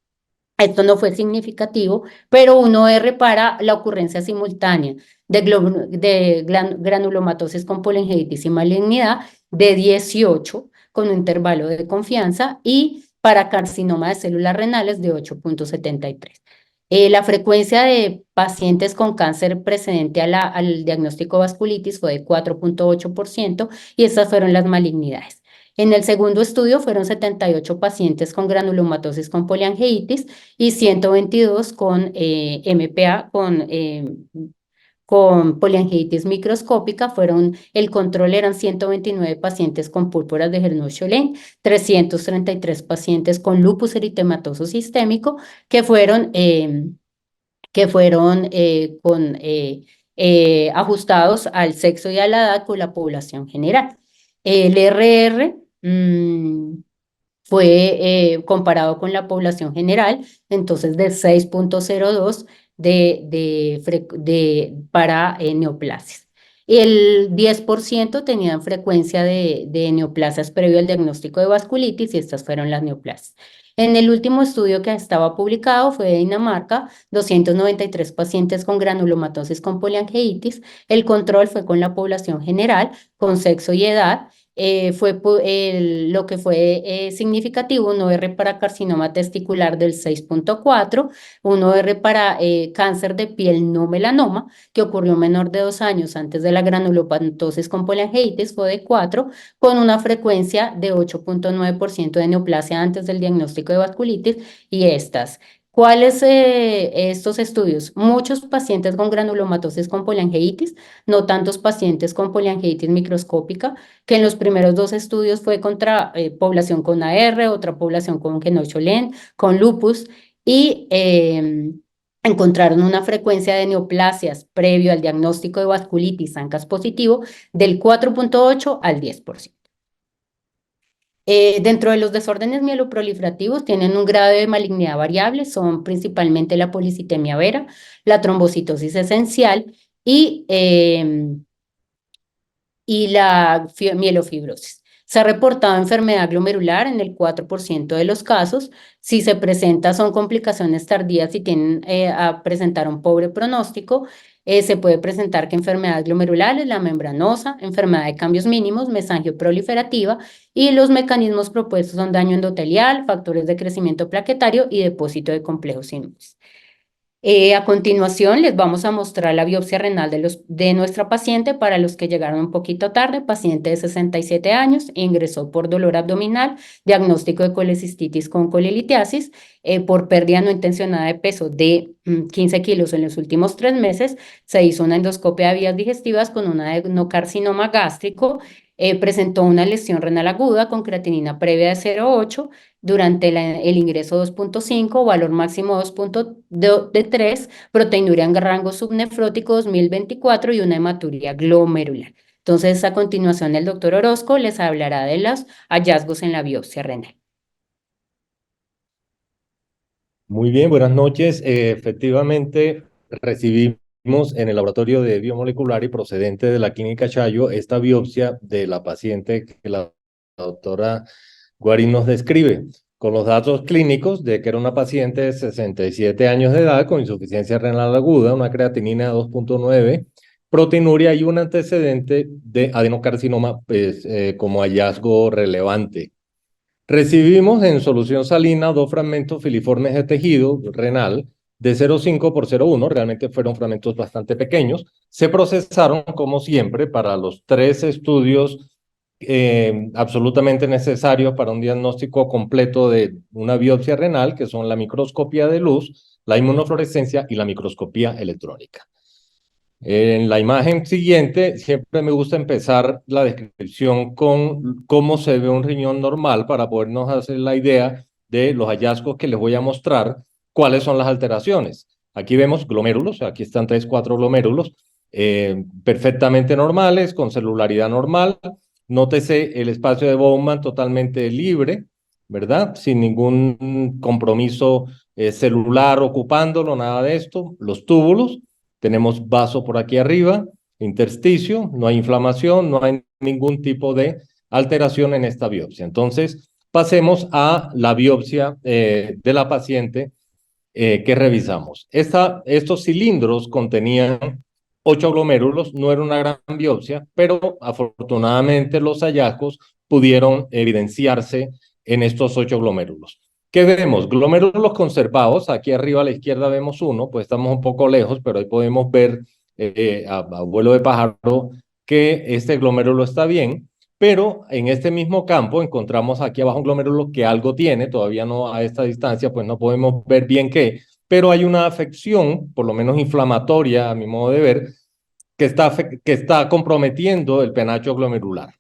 esto no fue significativo, pero 1R para la ocurrencia simultánea de granulomatosis con polingitis y malignidad de 18 con un intervalo de confianza y para carcinoma de células renales de 8,73. La frecuencia de pacientes con cáncer precedente al diagnóstico de vasculitis fue de 4,8% y estas fueron las malignidades. En el segundo estudio fueron 78 pacientes con granulomatosis con poliangiitis y 122 con MPA, con poliangiitis microscópica. El control eran 129 pacientes con púrpuras de Hernow-Scholem, 333 pacientes con lupus eritematoso sistémico que fueron ajustados al sexo y a la edad con la población general. El RR fue comparado con la población general, entonces de 6,02 para neoplasias. El 10% tenían frecuencia de neoplasias previo al diagnóstico de vasculitis y estas fueron las neoplasias. En el último estudio que estaba publicado fue de Dinamarca, 293 pacientes con granulomatosis con poliangiitis. El control fue con la población general, con sexo y edad. Lo que fue significativo, 1R para carcinoma testicular del 6,4, 1R para cáncer de piel no melanoma, que ocurrió menor de 2 años antes de la granulomatosis con poliangiitis, fue de 4, con una frecuencia de 8,9% de neoplasia antes del diagnóstico de vasculitis, y estas. ¿Cuáles estos estudios? Muchos pacientes con granulomatosis con poliangiitis, no tantos pacientes con poliangiitis microscópica, que en los primeros 2 estudios fue contra población con AR, otra población con Hernow-Scholem, con lupus, y encontraron una frecuencia de neoplasias previo al diagnóstico de vasculitis ANCAS positivo del 4,8 al 10%. Dentro de los desórdenes mieloproliferativos tienen un grado de malignidad variable, son principalmente la policitemia vera, la trombocitosis esencial y la mielofibrosis. Se ha reportado enfermedad glomerular en el 4% de los casos. Si se presenta, son complicaciones tardías y tienden a presentar un pobre pronóstico. Se puede presentar que enfermedades glomerulares, la membranosa, enfermedad de cambios mínimos, mesangioproliferativa, y los mecanismos propuestos son daño endotelial, factores de crecimiento plaquetario y depósito de complejos inmunes. A continuación, les vamos a mostrar la biopsia renal de nuestra paciente para los que llegaron un poquito tarde. Paciente de 67 años, ingresó por dolor abdominal, diagnóstico de colecistitis con colelitiasis, por pérdida no intencionada de peso de 15 kilos en los últimos 3 meses. Se hizo una endoscopia de vías digestivas con un adenocarcinoma gástrico. Presentó una lesión renal aguda con creatinina previa de 0,8. Durante el ingreso 2,5, valor máximo 2,3, proteinuria en rango subnefrótico 2024 y una hematuria glomerular. Entonces, a continuación, el doctor Orozco les hablará de los hallazgos en la biopsia renal. Muy bien, buenas noches. Efectivamente, recibimos en el laboratorio de biomolecular y procedente de la Clínica Chayo esta biopsia de la paciente que la doctora Guarín nos describe. con los datos clínicos de que era una paciente de 67 años de edad con insuficiencia renal aguda, una creatinina de 2.9, proteinuria y un antecedente de adenocarcinoma pues, como hallazgo relevante. Recibimos en solución salina 2 fragmentos filiformes de tejido renal de 0,5 por 0,1, realmente fueron fragmentos bastante pequeños. Se procesaron, como siempre, para los 3 estudios absolutamente necesarios para un diagnóstico completo de una biopsia renal, que son la microscopía de luz, la inmunofluorescencia y la microscopía electrónica. En la imagen siguiente, siempre me gusta empezar la descripción con cómo se ve un riñón normal para podernos hacer la idea de los hallazgos que les voy a mostrar, cuáles son las alteraciones. Aquí vemos glomérulos, aquí están 3, 4 glomérulos perfectamente normales, con celularidad normal. Nótese el espacio de Bowman totalmente libre, ¿verdad? Sin ningún compromiso celular ocupándolo, nada de esto. Los túbulos. Tenemos vaso por aquí arriba, intersticio, no hay inflamación, no hay ningún tipo de alteración en esta biopsia. Entonces, pasemos a la biopsia de la paciente que revisamos. Estos cilindros contenían 8 glomérulos, no era una gran biopsia, pero afortunadamente los hallazgos pudieron evidenciarse en estos 8 glomérulos. ¿Qué vemos? Glomérulos conservados, aquí arriba a la izquierda vemos uno, pues estamos un poco lejos, pero ahí podemos ver a vuelo de pájaro que este glomérulo está bien, pero en este mismo campo encontramos aquí abajo un glomérulo que algo tiene, todavía no a esta distancia, pues no podemos ver bien qué, pero hay una afección, por lo menos inflamatoria a mi modo de ver, que está comprometiendo el penacho glomerular.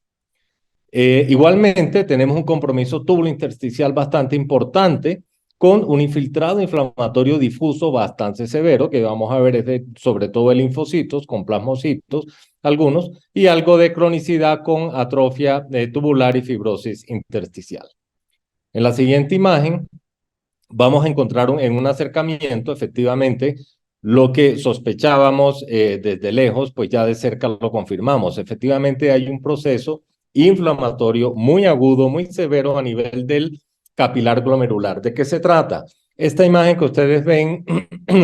Igualmente, tenemos un compromiso tubulointersticial bastante importante con un infiltrado inflamatorio difuso bastante severo, que vamos a ver es sobre todo de linfocitos, con plasmocitos, algunos, y algo de cronicidad con atrofia tubular y fibrosis intersticial. En la siguiente imagen, vamos a encontrar en un acercamiento, efectivamente, lo que sospechábamos desde lejos, pues ya de cerca lo confirmamos. Efectivamente, hay un proceso inflamatorio muy agudo, muy severo a nivel del capilar glomerular. ¿De qué se trata? Esta imagen que ustedes ven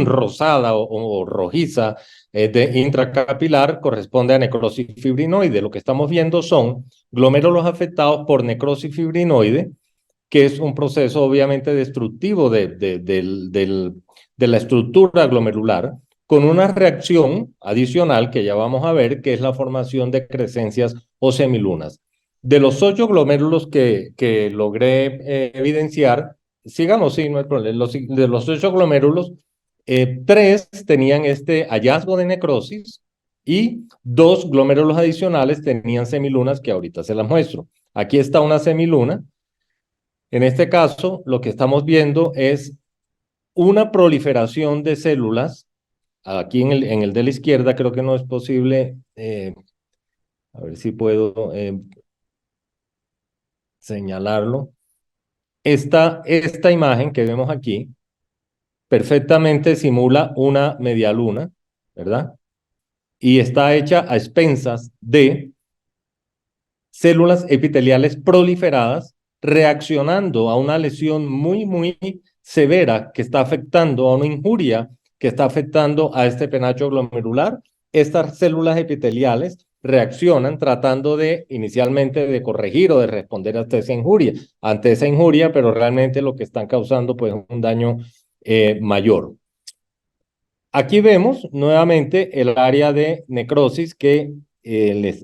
rosada o rojiza de intracapilar corresponde a necrosis fibrinoide. Lo que estamos viendo son glomérulos afectados por necrosis fibrinoide, que es un proceso obviamente destructivo de la estructura glomerular, con una reacción adicional que ya vamos a ver, que es la formación de crescencias o semilunas. De los 8 glomérulos que logré evidenciar, sigamos, sí, no hay problema, de los 8 glomérulos, 3 tenían este hallazgo de necrosis y 2 glomérulos adicionales tenían semilunas que ahorita se las muestro. Aquí está una semiluna. En este caso, lo que estamos viendo es una proliferación de células. Aquí en el de la izquierda creo que no es posible. A ver si puedo señalarlo. Esta imagen que vemos aquí perfectamente simula una medialuna, ¿verdad? Y está hecha a expensas de células epiteliales proliferadas reaccionando a una lesión muy severa que está afectando a una injuria que está afectando a este penacho glomerular. Estas células epiteliales reaccionan tratando de inicialmente de corregir o de responder ante esa injuria, pero realmente lo que están causando pues un daño mayor. Aquí vemos nuevamente el área de necrosis que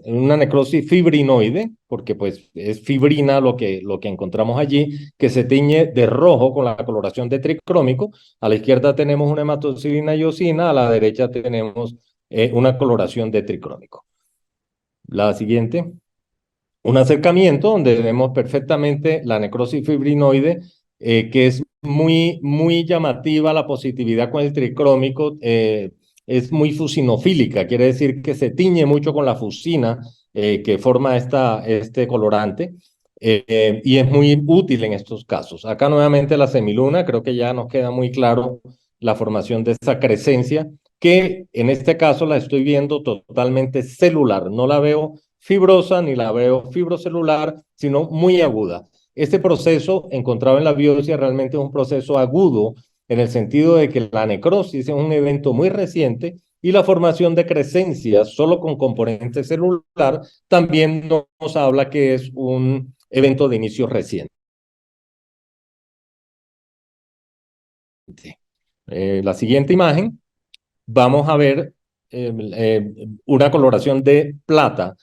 una necrosis fibrinoide, porque pues es fibrina lo que encontramos allí, que se tiñe de rojo con la coloración de tricrómico. A la izquierda tenemos una hematocilina y eosina, a la derecha tenemos una coloración de tricrómico. La siguiente. Un acercamiento donde vemos perfectamente la necrosis fibrinoide, que es muy llamativa la positividad con el tricrómico, es muy fusinofílica, quiere decir que se tiñe mucho con la fusina que forma este colorante, y es muy útil en estos casos. Acá nuevamente la semiluna, creo que ya nos queda muy claro la formación de esa crescencia, que en este caso la estoy viendo totalmente celular, no la veo fibrosa ni la veo fibrocelular, sino muy aguda. Este proceso encontrado en la biopsia realmente es un proceso agudo en el sentido de que la necrosis es un evento muy reciente y la formación de crescencias solo con componente celular también nos habla que es un evento de inicio reciente. La siguiente imagen, vamos a ver una coloración de plata.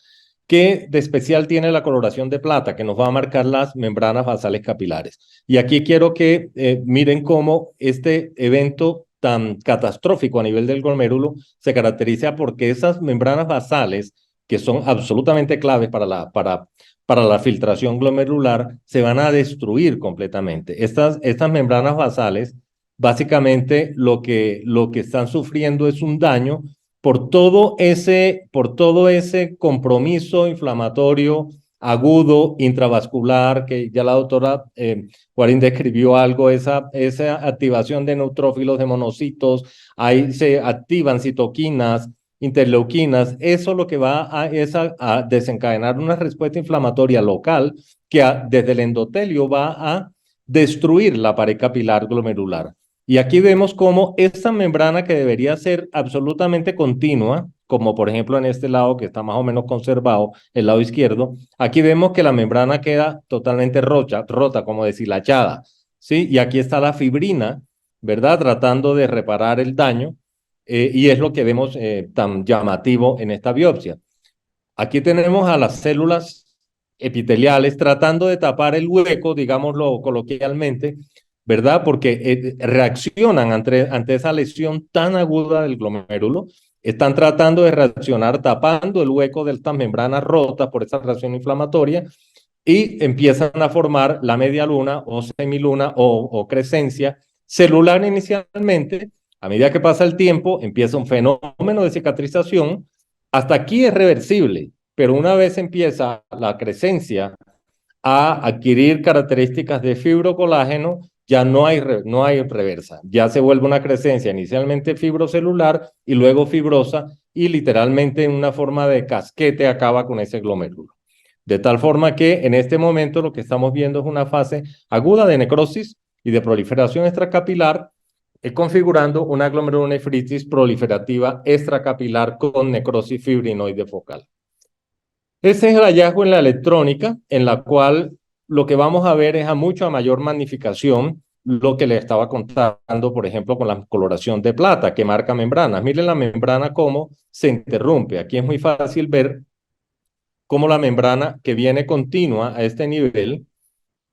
¿Qué de especial tiene la coloración de plata? Que nos va a marcar las membranas basales capilares. Y aquí quiero que miren cómo este evento tan catastrófico a nivel del glomérulo se caracteriza porque esas membranas basales, que son absolutamente claves para la filtración glomerular, se van a destruir completamente. Estas membranas basales, básicamente lo que están sufriendo es un daño por todo ese compromiso inflamatorio agudo, intravascular, que ya la doctora Guarín describió algo, esa activación de neutrófilos, de monocitos, ahí se activan citoquinas, interleuquinas, eso lo que va a desencadenar una respuesta inflamatoria local que desde el endotelio va a destruir la pared capilar glomerular. Y aquí vemos cómo esta membrana que debería ser absolutamente continua, como por ejemplo en este lado que está más o menos conservado, el lado izquierdo, aquí vemos que la membrana queda totalmente rota, como deshilachada, ¿sí? Y aquí está la fibrina, ¿verdad? Tratando de reparar el daño, y es lo que vemos tan llamativo en esta biopsia. Aquí tenemos a las células epiteliales tratando de tapar el hueco, digámoslo coloquialmente, ¿verdad? Porque reaccionan ante esa lesión tan aguda del glomérulo, están tratando de reaccionar tapando el hueco de estas membranas rotas por esa reacción inflamatoria y empiezan a formar la media luna o semiluna o crescencia celular inicialmente. A medida que pasa el tiempo, empieza un fenómeno de cicatrización. Hasta aquí es reversible, pero una vez empieza la crescencia a adquirir características de fibrocolágeno, ya no hay reversa. Ya se vuelve una crescencia inicialmente fibrocelular y luego fibrosa y literalmente en una forma de casquete acaba con ese glomérulo. De tal forma que en este momento lo que estamos viendo es una fase aguda de necrosis y de proliferación extracapilar, configurando una glomerulonefritis proliferativa extracapilar con necrosis fibrinoide focal. Ese es el hallazgo en la electrónica, en la cual lo que vamos a ver es a mucha mayor magnificación lo que le estaba contando, por ejemplo, con la coloración de plata que marca membranas. Miren la membrana cómo se interrumpe. Aquí es muy fácil ver cómo la membrana que viene continua a este nivel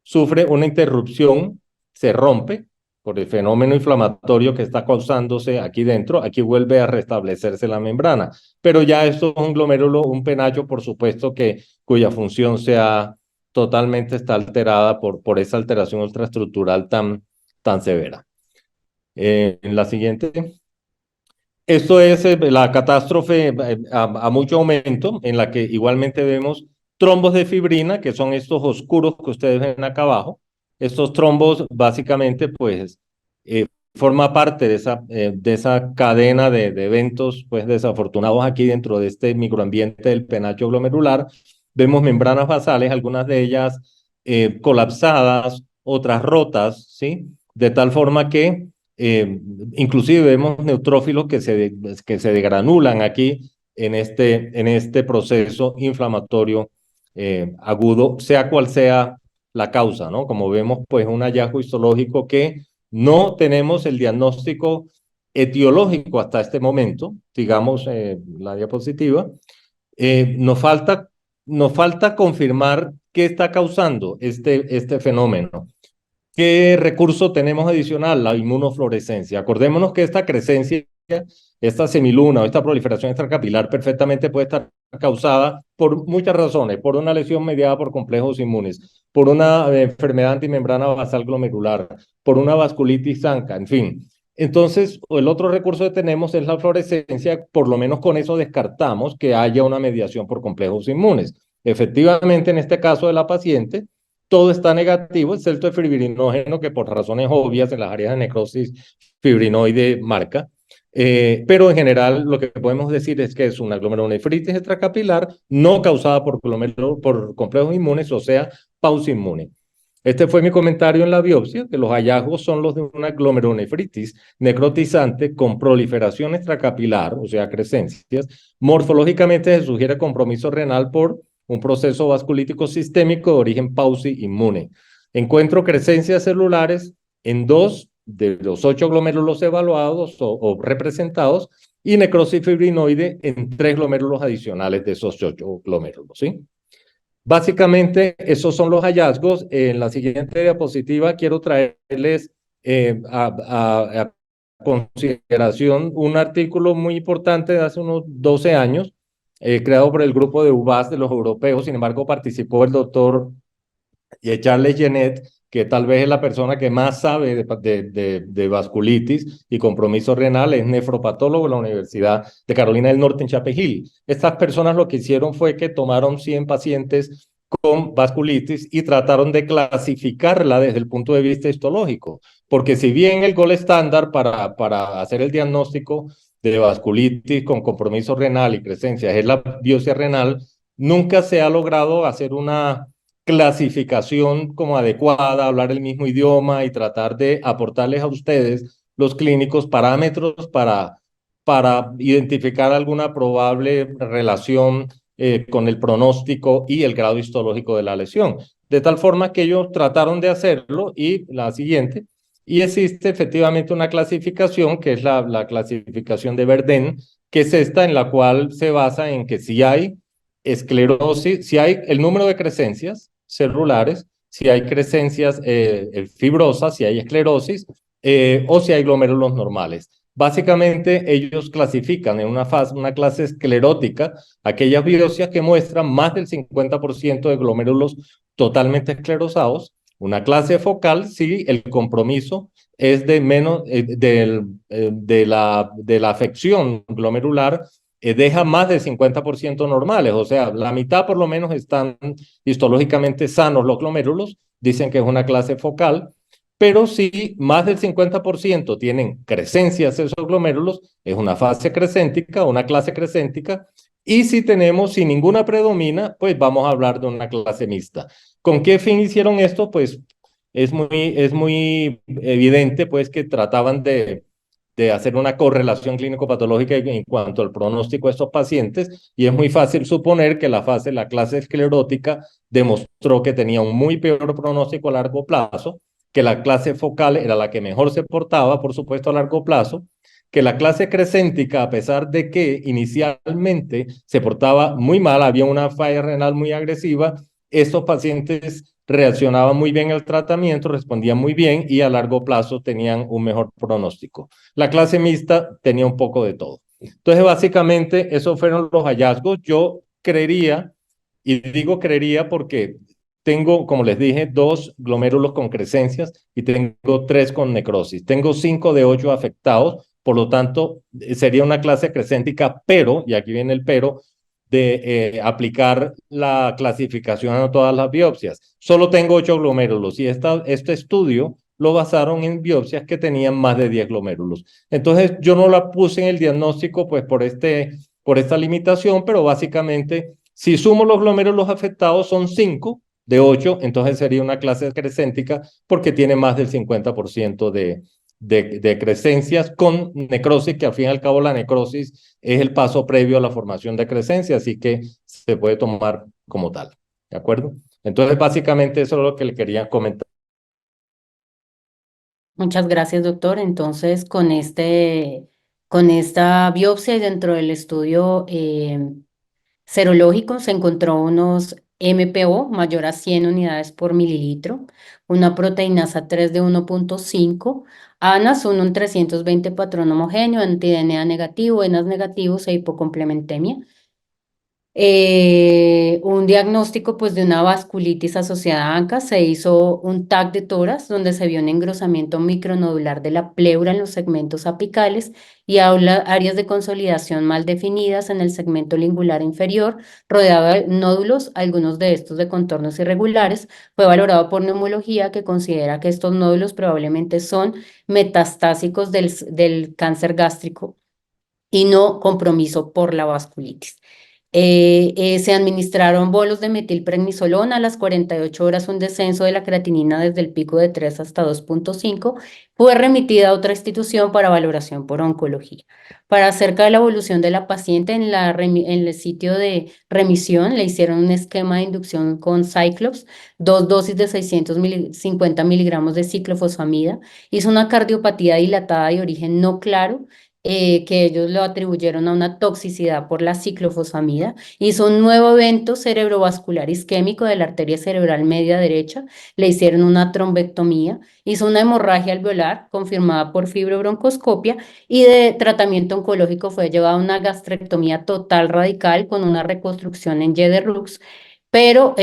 sufre una interrupción, se rompe por el fenómeno inflamatorio que está causándose aquí dentro, aquí vuelve a restablecerse la membrana, pero ya esto es un glomérulo, un penacho, por supuesto, cuya función totalmente está alterada por esa alteración ultraestructural tan severa. En la siguiente. Esto es la catástrofe a mucho aumento, en la que igualmente vemos trombos de fibrina, que son estos oscuros que ustedes ven acá abajo. Estos trombos básicamente pues forma parte de esa cadena de eventos pues desafortunados aquí dentro de este microambiente del penacho glomerular. Vemos membranas basales, algunas de ellas colapsadas, otras rotas, ¿sí? De tal forma que inclusive vemos neutrófilos que se degranulan aquí en este proceso inflamatorio agudo, sea cual sea la causa, ¿no? Como vemos, pues un hallazgo histológico que no tenemos el diagnóstico etiológico hasta este momento, digamos la diapositiva. Nos falta confirmar qué está causando este fenómeno. ¿Qué recurso tenemos adicional? La inmunofluorescencia. Acordémonos que esta crescencia, esta semiluna o esta proliferación extracapilar perfectamente puede estar causada por muchas razones, por una lesión mediada por complejos inmunes, por una enfermedad antimembrana basal glomerular, por una vasculitis ANCA, en fin. Entonces, el otro recurso que tenemos es la fluorescencia, por lo menos con eso descartamos que haya una mediación por complejos inmunes. Efectivamente, en este caso de la paciente, todo está negativo, excepto el fibrinógeno, que por razones obvias en las áreas de necrosis fibrinoide marca. Pero en general lo que podemos decir es que es una glomerulonefritis extracapilar no causada por complejos inmunes, o sea, pausa inmune. Este fue mi comentario en la biopsia, que los hallazgos son los de una glomerulonefritis necrotizante con proliferación extracapilar, o sea, crecencias. Morfológicamente se sugiere compromiso renal por un proceso vasculítico sistémico de origen pausi inmune. Encuentro crecencias celulares en 2 de los 8 glomérulos evaluados o representados y necrosis fibrinoide en 3 glomérulos adicionales de esos 8 glomérulos, ¿sí? Básicamente, esos son los hallazgos. En la siguiente diapositiva quiero traerles a consideración un artículo muy importante de hace unos 12 años, creado por el grupo de UVAS de los europeos. Sin embargo, participó el doctor Charles Genet, que tal vez es la persona que más sabe de vasculitis y compromiso renal, es nefropatólogo en la Universidad de Carolina del Norte en Chapel Hill. Estas personas lo que hicieron fue que tomaron 100 pacientes con vasculitis y trataron de clasificarla desde el punto de vista histológico, porque si bien el gol estándar para hacer el diagnóstico de vasculitis con compromiso renal y crecencias es la biopsia renal, nunca se ha logrado hacer una clasificación como adecuada, hablar el mismo idioma y tratar de aportarles a ustedes, los clínicos, parámetros para identificar alguna probable relación con el pronóstico y el grado histológico de la lesión. De tal forma que ellos trataron de hacerlo y la siguiente, y existe efectivamente una clasificación que es la clasificación de Verdén, que es esta en la cual se basa en que si hay esclerosis, si hay el número de crecencias celulares, si hay crecencias fibrosas, si hay esclerosis o si hay glomérulos normales. Básicamente ellos clasifican en una clase esclerótica aquellas biopsias que muestran más del 50% de glomérulos totalmente esclerosados, una clase focal si el compromiso es de menos de la afección glomerular deja más del 50% normales, o sea, la mitad por lo menos están histológicamente sanos los glomérulos, dicen que es una clase focal, pero si más del 50% tienen crecencias esos glomérulos, es una fase crecéntica, una clase crecéntica, y si ninguna predomina, pues vamos a hablar de una clase mixta. ¿Con qué fin hicieron esto? Pues es muy evidente pues que trataban de hacer una correlación clínico-patológica en cuanto al pronóstico de estos pacientes, y es muy fácil suponer que la clase esclerótica demostró que tenía un muy peor pronóstico a largo plazo, que la clase focal era la que mejor se portaba, por supuesto, a largo plazo, que la clase crecéntica, a pesar de que inicialmente se portaba muy mal, había una falla renal muy agresiva, estos pacientes reaccionaban muy bien al tratamiento, respondían muy bien y a largo plazo tenían un mejor pronóstico. La clase mixta tenía un poco de todo. Entonces, básicamente, esos fueron los hallazgos. Yo creería, y digo creería porque tengo, como les dije, 2 glomérulos con crecencias y tengo 3 con necrosis. Tengo 5 de 8 afectados, por lo tanto, sería una clase crecéntica, pero, y aquí viene el pero, de aplicar la clasificación a todas las biopsias. Solo tengo 8 glomérulos y este estudio lo basaron en biopsias que tenían más de 10 glomérulos. Entonces, yo no la puse en el diagnóstico pues por esta limitación, pero básicamente, si sumo los glomérulos afectados son 5 de 8, entonces sería una clase crecéntica porque tiene más del 50% de crecencias con necrosis, que al fin y al cabo la necrosis es el paso previo a la formación de crecencia, así que se puede tomar como tal, ¿de acuerdo? Entonces, básicamente eso es lo que le quería comentar. Muchas gracias, doctor. Entonces, con esta biopsia y dentro del estudio serológico se encontró unos MPO mayor a 100 unidades por mililitro, una proteinasa 3 de 1.5, ANAS 1 en 320 patrón homogéneo, anti-DNA negativo, ENAS negativos e hipocomplementemia. Un diagnóstico pues de una vasculitis asociada a ANCA, se hizo un TAC de tórax donde se vio un engrosamiento micronodular de la pleura en los segmentos apicales y áreas de consolidación mal definidas en el segmento lingular inferior, rodeado de nódulos, algunos de estos de contornos irregulares. Fue valorado por neumología, que considera que estos nódulos probablemente son metastásicos del cáncer gástrico y no compromiso por la vasculitis. Se administraron bolos de metilprednisolona, a las 48 horas un descenso de la creatinina desde el pico de 3 hasta 2,5, fue remitida a otra institución para valoración por oncología. Para acerca de la evolución de la paciente, en el sitio de remisión le hicieron un esquema de inducción con Cyclops, 2 dosis de 650 miligramos de ciclofosfamida, hizo una cardiopatía dilatada de origen no claro, que ellos lo atribuyeron a una toxicidad por la ciclofosfamida, hizo un nuevo evento cerebrovascular isquémico de la arteria cerebral media derecha, le hicieron una trombectomía, hizo una hemorragia alveolar confirmada por fibrobroncoscopia y de tratamiento oncológico fue llevada a una gastrectomía total radical con una reconstrucción en Y de Rux, pero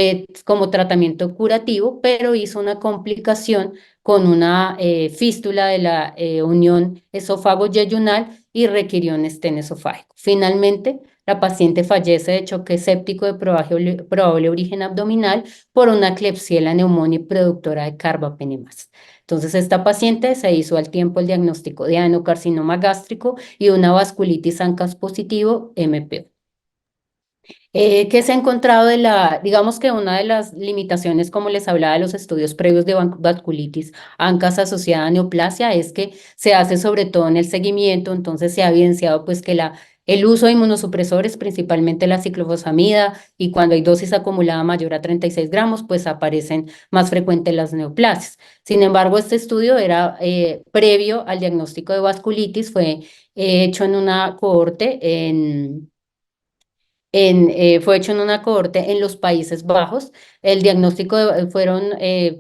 como tratamiento curativo, pero hizo una complicación con una fístula de la unión esófago-yeyunal y requirió un estén esofágico. Finalmente, la paciente fallece de choque séptico de probable origen abdominal por una Klebsiella pneumoniae productora de carbapenemas. Entonces, esta paciente se hizo al tiempo el diagnóstico de adenocarcinoma gástrico y una vasculitis ANCAS positivo MPO. ¿Qué se ha encontrado digamos que una de las limitaciones, como les hablaba de los estudios previos de vasculitis ANCAS asociada a neoplasia, es que se hace sobre todo en el seguimiento, entonces se ha evidenciado pues que el uso de inmunosupresores, principalmente la ciclofosfamida, y cuando hay dosis acumulada mayor a 36 gramos, pues aparecen más frecuentes las neoplasias. Sin embargo, este estudio era previo al diagnóstico de vasculitis, fue hecho en una cohorte fue hecho en una cohorte en los Países Bajos. El diagnóstico fueron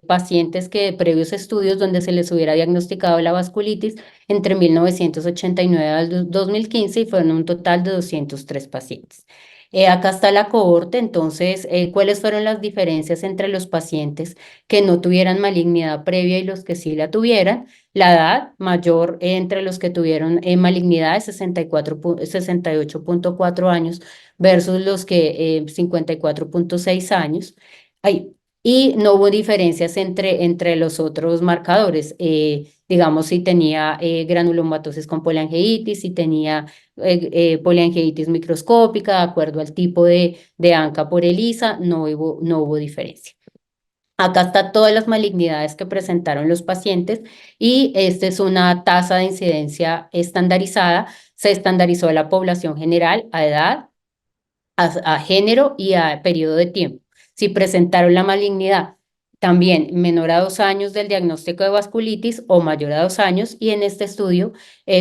pacientes que previos estudios donde se les hubiera diagnosticado la vasculitis entre 1989 al 2015 y fueron un total de 203 pacientes. Acá está la cohorte, entonces, ¿cuáles fueron las diferencias entre los pacientes que no tuvieran malignidad previa y los que sí la tuvieran? La edad mayor entre los que tuvieron malignidad de 68,4 años versus los que 54,6 años. Ay, y no hubo diferencias entre los otros marcadores. Digamos, si tenía granulomatosis con poliangeitis, si tenía poliangeitis microscópica, de acuerdo al tipo de ANCA por ELISA, no hubo diferencia. Acá están todas las malignidades que presentaron los pacientes y esta es una tasa de incidencia estandarizada. Se estandarizó a la población general, a edad, a género y a periodo de tiempo. Si presentaron la malignidad también menor a 2 años del diagnóstico de vasculitis o mayor a 2 años, y en este estudio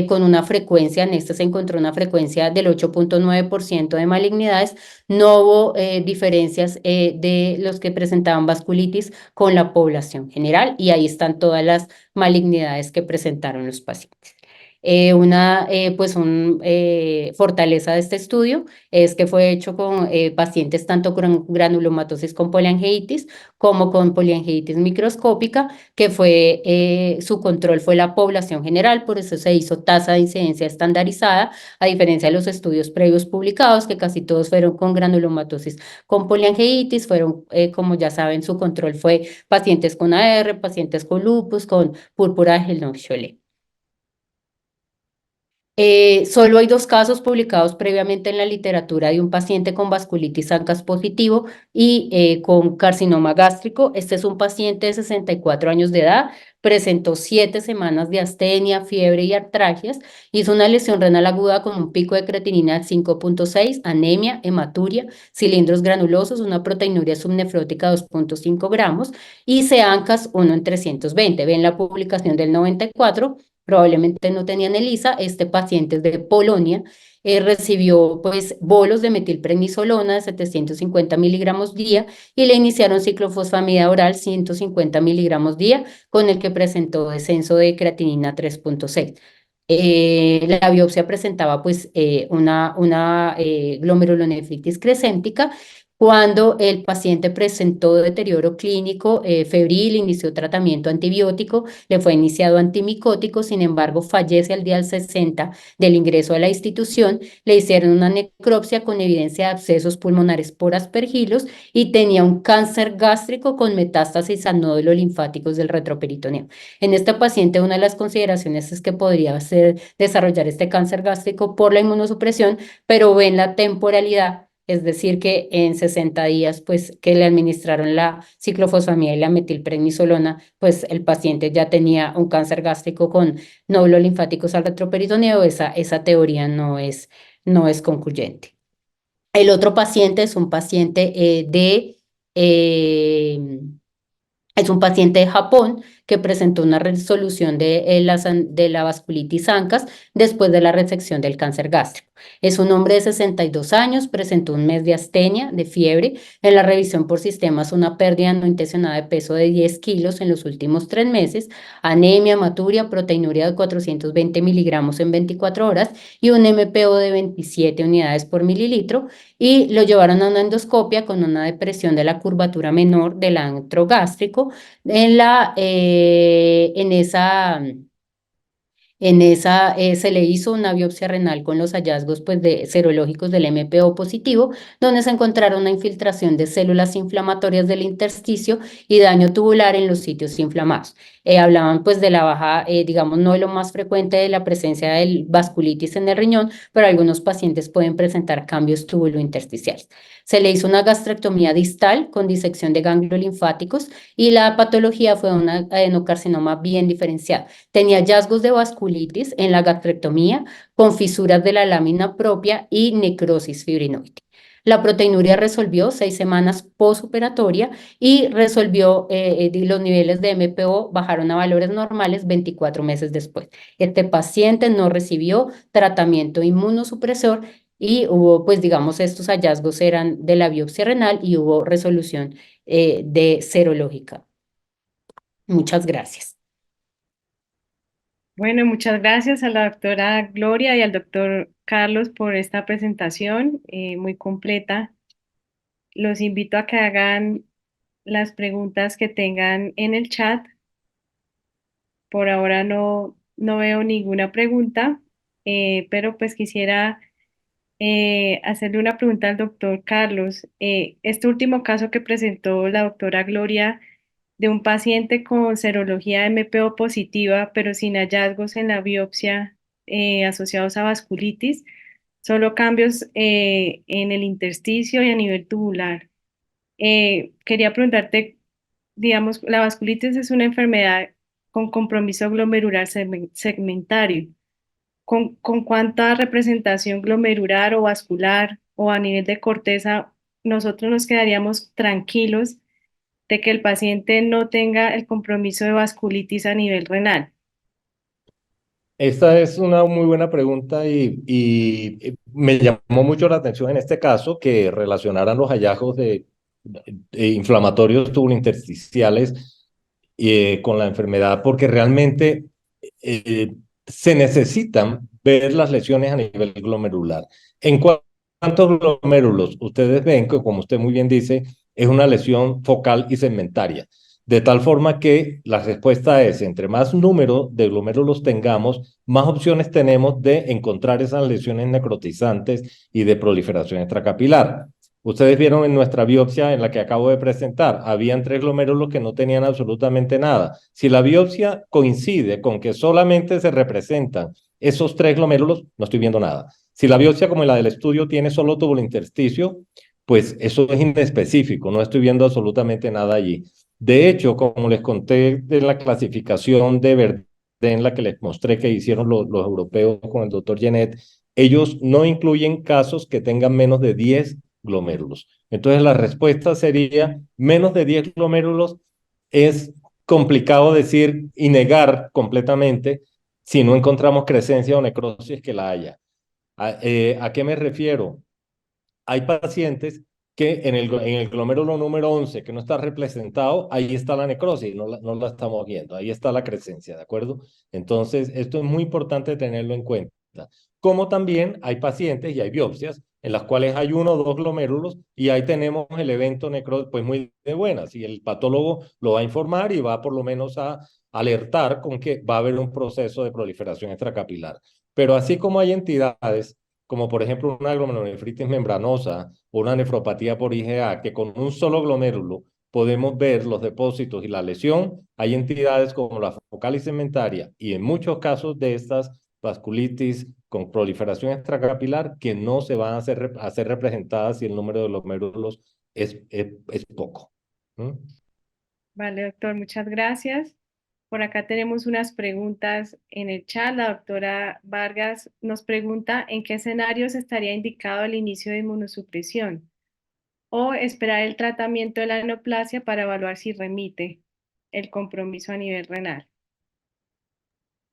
con una frecuencia, en este se encontró una frecuencia del 8,9% de malignidades, no hubo diferencias de los que presentaban vasculitis con la población general, y ahí están todas las malignidades que presentaron los pacientes. Fortaleza de este estudio es que fue hecho con pacientes tanto con granulomatosis con poliangeitis como con poliangeitis microscópica, que su control fue la población general, por eso se hizo tasa de incidencia estandarizada, a diferencia de los estudios previos publicados, que casi todos fueron con granulomatosis con poliangeitis, como ya saben, su control fue pacientes con AR, pacientes con lupus, con púrpura de Hellneux-Chollet. Solo hay 2 casos publicados previamente en la literatura de un paciente con vasculitis ANCAS positivo y con carcinoma gástrico. Este es un paciente de 64 años de edad, presentó 7 semanas de astenia, fiebre y artralgias, hizo una lesión renal aguda con un pico de creatinina de 5,6, anemia, hematuria, cilindros granulosos, una proteinuria subnefrótica de 2,5 gramos y CANCAS 1 en 320. Ven la publicación del 94. Probablemente no tenían ELISA. Este paciente es de Polonia, recibió pues bolos de metilprednisolona de 750 miligramos día y le iniciaron ciclofosfamida oral 150 miligramos día, con el que presentó descenso de creatinina 3,6. La biopsia presentaba pues una glomerulonefritis crescéntica. Cuando el paciente presentó deterioro clínico febril, inició tratamiento antibiótico, le fue iniciado antimicótico, sin embargo fallece al día 60 del ingreso a la institución, le hicieron una necropsia con evidencia de abscesos pulmonares por aspergilos y tenía un cáncer gástrico con metástasis a nódulos linfáticos del retroperitoneo. En esta paciente una de las consideraciones es que podría desarrollar este cáncer gástrico por la inmunosupresión, pero ven la temporalidad es decir, que en 60 días, pues, que le administraron la ciclofosfamida y la metilprednisolona, pues el paciente ya tenía un cáncer gástrico con nódulos linfáticos al retroperitoneo. Esa teoría no es concluyente. El otro paciente es un paciente eh, es un paciente de Japón que presentó una resolución de la vasculitis ANCAS después de la resección del cáncer gástrico. Es un hombre de 62 años, presentó un mes de astenia, de fiebre. En la revisión por sistemas, una pérdida no intencionada de peso de 10 kilos en los últimos 3 meses, anemia, hematuria, proteinuria de 420 miligramos en 24 horas y un MPO de 27 unidades por mililitro. Y lo llevaron a una endoscopia con una depresión de la curvatura menor del antro gástrico. En esa se le hizo una biopsia renal con los hallazgos pues, serológicos del MPO positivo, donde se encontraron una infiltración de células inflamatorias del intersticio y daño tubular en los sitios inflamados. Hablaban pues de la baja, digamos, no de lo más frecuente de la presencia del vasculitis en el riñón, pero algunos pacientes pueden presentar cambios tubulointersticiales. Se le hizo una gastrectomía distal con disección de ganglios linfáticos y la patología fue un adenocarcinoma bien diferenciado. Tenía hallazgos de vasculitis en la gastrectomía con fisuras de la lámina propia y necrosis fibrinoide. La proteinuria resolvió 6 semanas postoperatoria y resolvió los niveles de MPO bajaron a valores normales 24 meses después. Este paciente no recibió tratamiento inmunosupresor y hubo, pues digamos, estos hallazgos eran de la biopsia renal y hubo resolución de serológica. Muchas gracias. Bueno, muchas gracias a la doctora Gloria y al doctor Carlos por esta presentación muy completa. Los invito a que hagan las preguntas que tengan en el chat. Por ahora no veo ninguna pregunta, pero pues quisiera hacerle una pregunta al doctor Carlos. Este último caso que presentó la doctora Gloria de un paciente con serología MPO positiva, pero sin hallazgos en la biopsia asociados a vasculitis, solo cambios en el intersticio y a nivel tubular. Quería preguntarte, digamos, la vasculitis es una enfermedad con compromiso glomerular segmentario. ¿Con cuánta representación glomerular o vascular o a nivel de corteza nosotros nos quedaríamos tranquilos de que el paciente no tenga el compromiso de vasculitis a nivel renal? Esta es una muy buena pregunta y me llamó mucho la atención en este caso que relacionaran los hallazgos de inflamatorios tubulointersticiales con la enfermedad, porque realmente eh, se necesitan ver las lesiones a nivel glomerular. En cuántos glomérulos ustedes ven que, como usted muy bien dice, es una lesión focal y segmentaria. De tal forma que la respuesta es, entre más número de glomérulos tengamos, más opciones tenemos de encontrar esas lesiones necrotizantes y de proliferación extracapilar. Ustedes vieron en nuestra biopsia en la que acabo de presentar, habían 3 glomérulos que no tenían absolutamente nada. Si la biopsia coincide con que solamente se representan esos 3 glomérulos, no estoy viendo nada. Si la biopsia como la del estudio tiene solo tubulointersticio, pues eso es inespecífico, no estoy viendo absolutamente nada allí. De hecho, como les conté de la clasificación de Verdén, la que les mostré que hicieron los europeos con el doctor Genet, ellos no incluyen casos que tengan menos de 10 glomérulos. Entonces, la respuesta sería menos de 10 glomérulos. Es complicado decir y negar completamente si no encontramos crecencia o necrosis que la haya. ¿A qué me refiero? Hay pacientes que en el glomérulo número 11 que no está representado, ahí está la necrosis, no la estamos viendo, ahí está la crecencia, ¿de acuerdo? Entonces, esto es muy importante tenerlo en cuenta. Como también hay pacientes y hay biopsias en las cuales hay 1 o 2 glomérulos y ahí tenemos el evento necrosis, pues muy de buenas, y el patólogo lo va a informar y va por lo menos a alertar con que va a haber un proceso de proliferación extracapilar. Pero así como hay entidades como por ejemplo una glomerulonefritis membranosa o una nefropatía por IgA, que con un solo glomérulo podemos ver los depósitos y la lesión, hay entidades como la focal y segmentaria y en muchos casos de estas vasculitis con proliferación extracapilar que no se van a ser representadas si el número de glomérulos es poco. ¿Mm? Vale, doctor, muchas gracias. Por acá tenemos unas preguntas en el chat. La doctora Vargas nos pregunta en qué escenarios estaría indicado el inicio de inmunosupresión o esperar el tratamiento de la neoplasia para evaluar si remite el compromiso a nivel renal.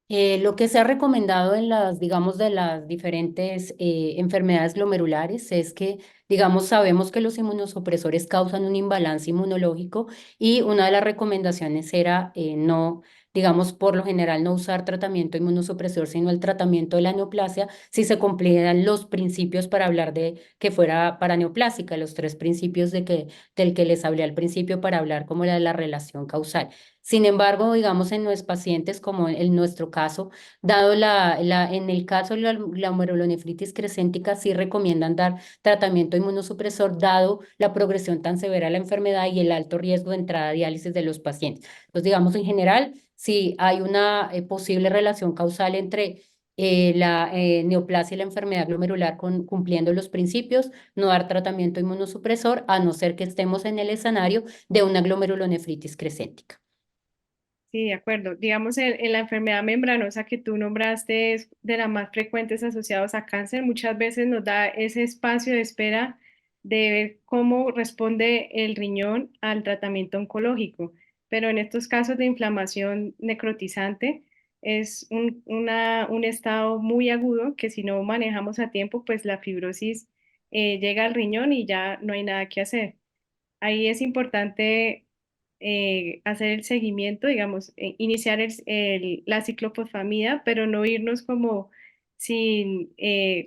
Lo que se ha recomendado en las, digamos, de las diferentes enfermedades glomerulares es que, digamos, sabemos que los inmunosupresores causan un imbalance inmunológico y una de las recomendaciones era no, digamos, por lo general no usar tratamiento inmunosupresor, sino el tratamiento de la neoplasia si se cumplieran los principios para hablar de que fuera paraneoplásica, los tres principios del que les hablé al principio para hablar como la relación causal. Sin embargo, digamos, en los pacientes, como en nuestro caso, dado en el caso de la glomerulonefritis crescéntica, sí recomiendan dar tratamiento inmunosupresor, dado la progresión tan severa de la enfermedad y el alto riesgo de entrada a diálisis de los pacientes. Entonces, digamos, en general, si hay una posible relación causal entre la neoplasia y la enfermedad glomerular cumpliendo los principios, no dar tratamiento inmunosupresor, a no ser que estemos en el escenario de una glomerulonefritis crescéntica. Sí, de acuerdo. Digamos, en la enfermedad membranosa que tú nombraste es de las más frecuentes asociadas a cáncer. Muchas veces nos da ese espacio de espera de ver cómo responde el riñón al tratamiento oncológico. Pero en estos casos de inflamación necrotizante es un estado muy agudo que si no manejamos a tiempo, pues la fibrosis llega al riñón y ya no hay nada que hacer. Ahí es importante hacer el seguimiento, digamos, iniciar la ciclofosfamida, pero no irnos como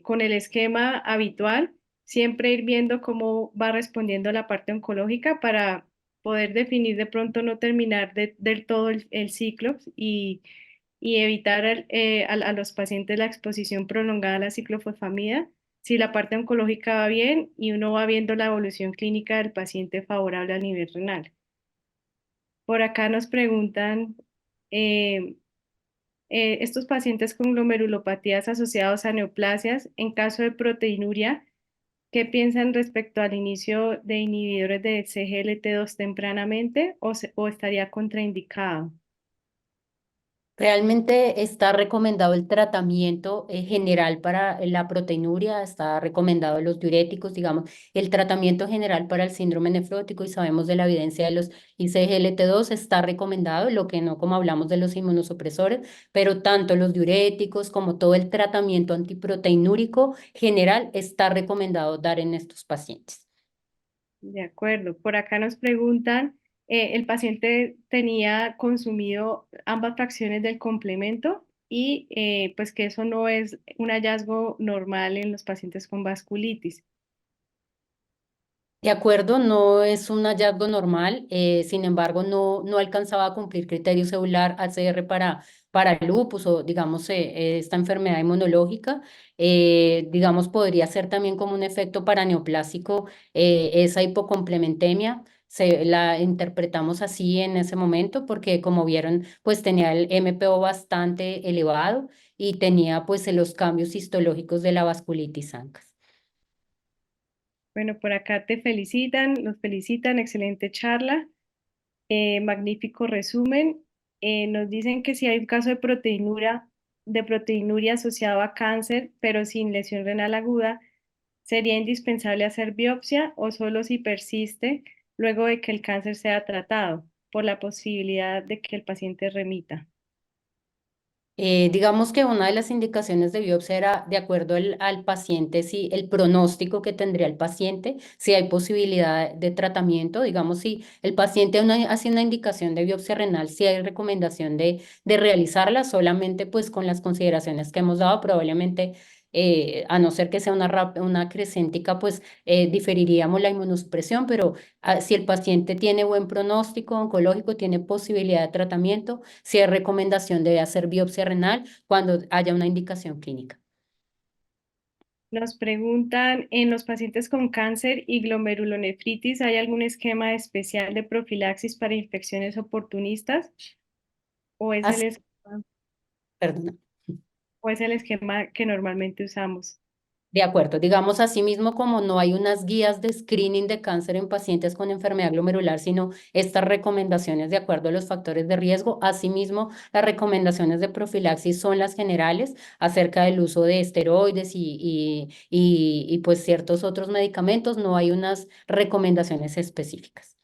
con el esquema habitual, siempre ir viendo cómo va respondiendo la parte oncológica para poder definir de pronto no terminar del todo el ciclo y evitar a los pacientes la exposición prolongada a la ciclofosfamida si la parte oncológica va bien y uno va viendo la evolución clínica del paciente favorable a nivel renal. Por acá nos preguntan, eh, estos pacientes con glomerulopatías asociados a neoplasias, en caso de proteinuria, ¿qué piensan respecto al inicio de inhibidores de CGLT2 tempranamente o estaría contraindicado? Realmente está recomendado el tratamiento general para la proteinuria, está recomendado los diuréticos, digamos, el tratamiento general para el síndrome nefrótico y sabemos de la evidencia de los ICGLT2 está recomendado, lo que no como hablamos de los inmunosupresores, pero tanto los diuréticos como todo el tratamiento antiproteinúrico general está recomendado dar en estos pacientes. De acuerdo. Por acá nos preguntan, el paciente tenía consumido ambas fracciones del complemento y pues que eso no es un hallazgo normal en los pacientes con vasculitis. De acuerdo, no es un hallazgo normal, sin embargo, no alcanzaba a cumplir criterio celular ACR para lupus o, digamos, esta enfermedad inmunológica. Digamos, podría ser también como un efecto paraneoplásico, esa hipocomplementemia. La interpretamos así en ese momento porque, como vieron, pues tenía el MPO bastante elevado y tenía pues los cambios histológicos de la vasculitis ANCAS. Bueno, por acá te felicitan, los felicitan, excelente charla, magnífico resumen. Nos dicen que si hay un caso de proteinuria asociado a cáncer, pero sin lesión renal aguda, sería indispensable hacer biopsia o solo si persiste luego de que el cáncer sea tratado, por la posibilidad de que el paciente remita. Digamos que una de las indicaciones de biopsia era de acuerdo al paciente, si el pronóstico que tendría el paciente, si hay posibilidad de tratamiento, digamos, si el paciente hace una indicación de biopsia renal, si hay recomendación de realizarla, solamente pues con las consideraciones que hemos dado, probablemente, a no ser que sea una crescéntica, pues diferiríamos la inmunosupresión, pero si el paciente tiene buen pronóstico oncológico, tiene posibilidad de tratamiento, si hay recomendación de hacer biopsia renal cuando haya una indicación clínica. Nos preguntan, ¿en los pacientes con cáncer y glomerulonefritis hay algún esquema especial de profilaxis para infecciones oportunistas? ¿O es el Así, esquema, perdona. ¿O es el esquema que normalmente usamos? De acuerdo, digamos asimismo como no hay unas guías de screening de cáncer en pacientes con enfermedad glomerular, sino estas recomendaciones de acuerdo a los factores de riesgo, asimismo las recomendaciones de profilaxis son las generales acerca del uso de esteroides y pues ciertos otros medicamentos, no hay unas recomendaciones específicas.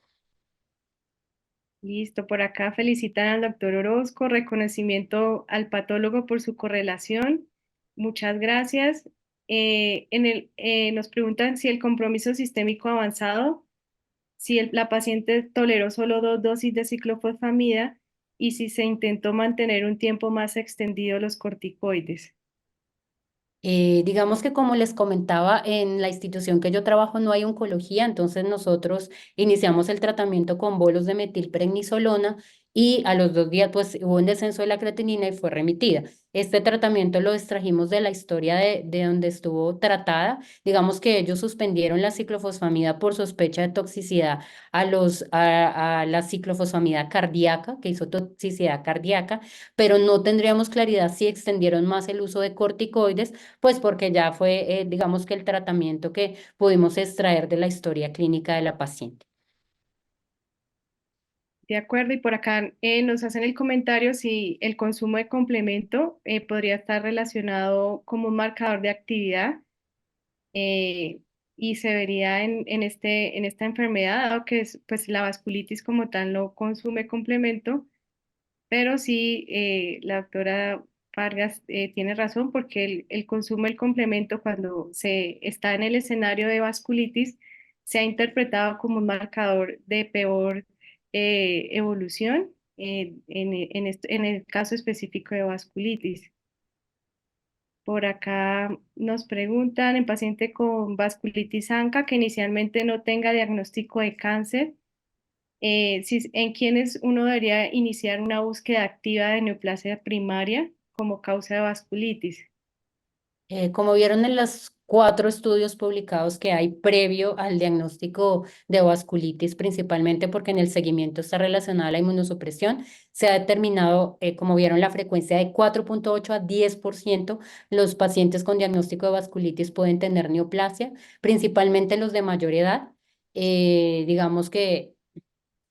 Listo, por acá felicitan al doctor Orozco, reconocimiento al patólogo por su correlación. Muchas gracias. Nos preguntan si el compromiso sistémico avanzado, si la paciente toleró solo 2 dosis de ciclofosfamida y si se intentó mantener un tiempo más extendido los corticoides. Digamos que como les comentaba, en la institución que yo trabajo no hay oncología, entonces nosotros iniciamos el tratamiento con bolos de metilprednisolona y a los 2 días pues hubo un descenso de la creatinina y fue remitida. Este tratamiento lo extrajimos de la historia de donde estuvo tratada. Digamos que ellos suspendieron la ciclofosfamida por sospecha de toxicidad a la ciclofosfamida cardíaca, que hizo toxicidad cardíaca, pero no tendríamos claridad si extendieron más el uso de corticoides pues porque ya fue, digamos que el tratamiento que pudimos extraer de la historia clínica de la paciente. De acuerdo, y por acá nos hacen el comentario si el consumo de complemento podría estar relacionado como un marcador de actividad eh, y se vería en esta enfermedad, dado que pues, la vasculitis como tal no consume complemento, pero sí la doctora Vargas tiene razón porque el consumo del complemento cuando se está en el escenario de vasculitis se ha interpretado como un marcador de peor evolución en el caso específico de vasculitis. Por acá nos preguntan en paciente con vasculitis ANCA que inicialmente no tenga diagnóstico de cáncer, en quienes uno debería iniciar una búsqueda activa de neoplasia primaria como causa de vasculitis. Como vieron en los 4 estudios publicados que hay previo al diagnóstico de vasculitis, principalmente porque en el seguimiento está relacionada a la inmunosupresión, se ha determinado, como vieron, la frecuencia de 4,8 a 10%. Los pacientes con diagnóstico de vasculitis pueden tener neoplasia, principalmente los de mayor edad. Digamos que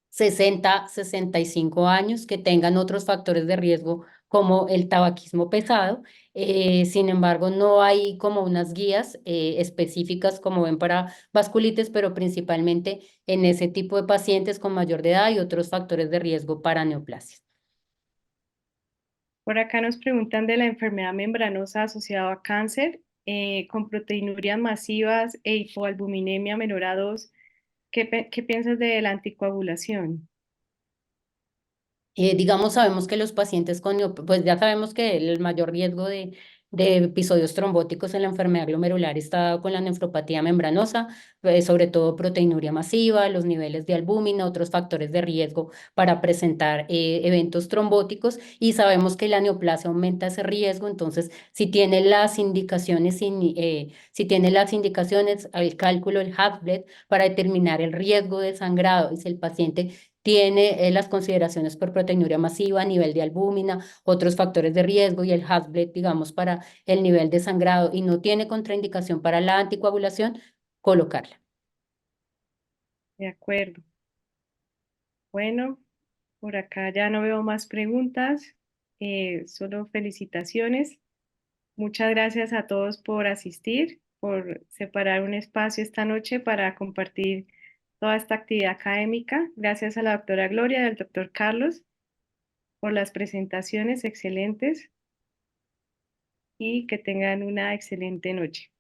60, 65 años, que tengan otros factores de riesgo como el tabaquismo pesado. Sin embargo, no hay como unas guías específicas como ven para vasculitis, pero principalmente en ese tipo de pacientes con mayor de edad y otros factores de riesgo para neoplasias. Por acá nos preguntan de la enfermedad membranosa asociada a cáncer con proteinurias masivas e hipoalbuminemia menor a 2. ¿Qué piensas de la anticoagulación? Digamos, sabemos que los pacientes con, pues ya sabemos que el mayor riesgo de episodios trombóticos en la enfermedad glomerular está dado con la nefropatía membranosa, sobre todo proteinuria masiva, los niveles de albúmina, otros factores de riesgo para presentar eventos trombóticos y sabemos que la neoplasia aumenta ese riesgo, entonces si tiene las indicaciones, si tiene las indicaciones, el cálculo, el HBsAg para determinar el riesgo de sangrado y si el paciente tiene las consideraciones por proteinuria masiva, nivel de albúmina, otros factores de riesgo y el HBsAg, digamos, para el nivel de sangrado y no tiene contraindicación para la anticoagulación, colocarla. De acuerdo. Bueno, por acá ya no veo más preguntas, solo felicitaciones. Muchas gracias a todos por asistir, por separar un espacio esta noche para compartir toda esta actividad académica. Gracias a la doctora Gloria y al doctor Carlos por las presentaciones excelentes y que tengan una excelente noche.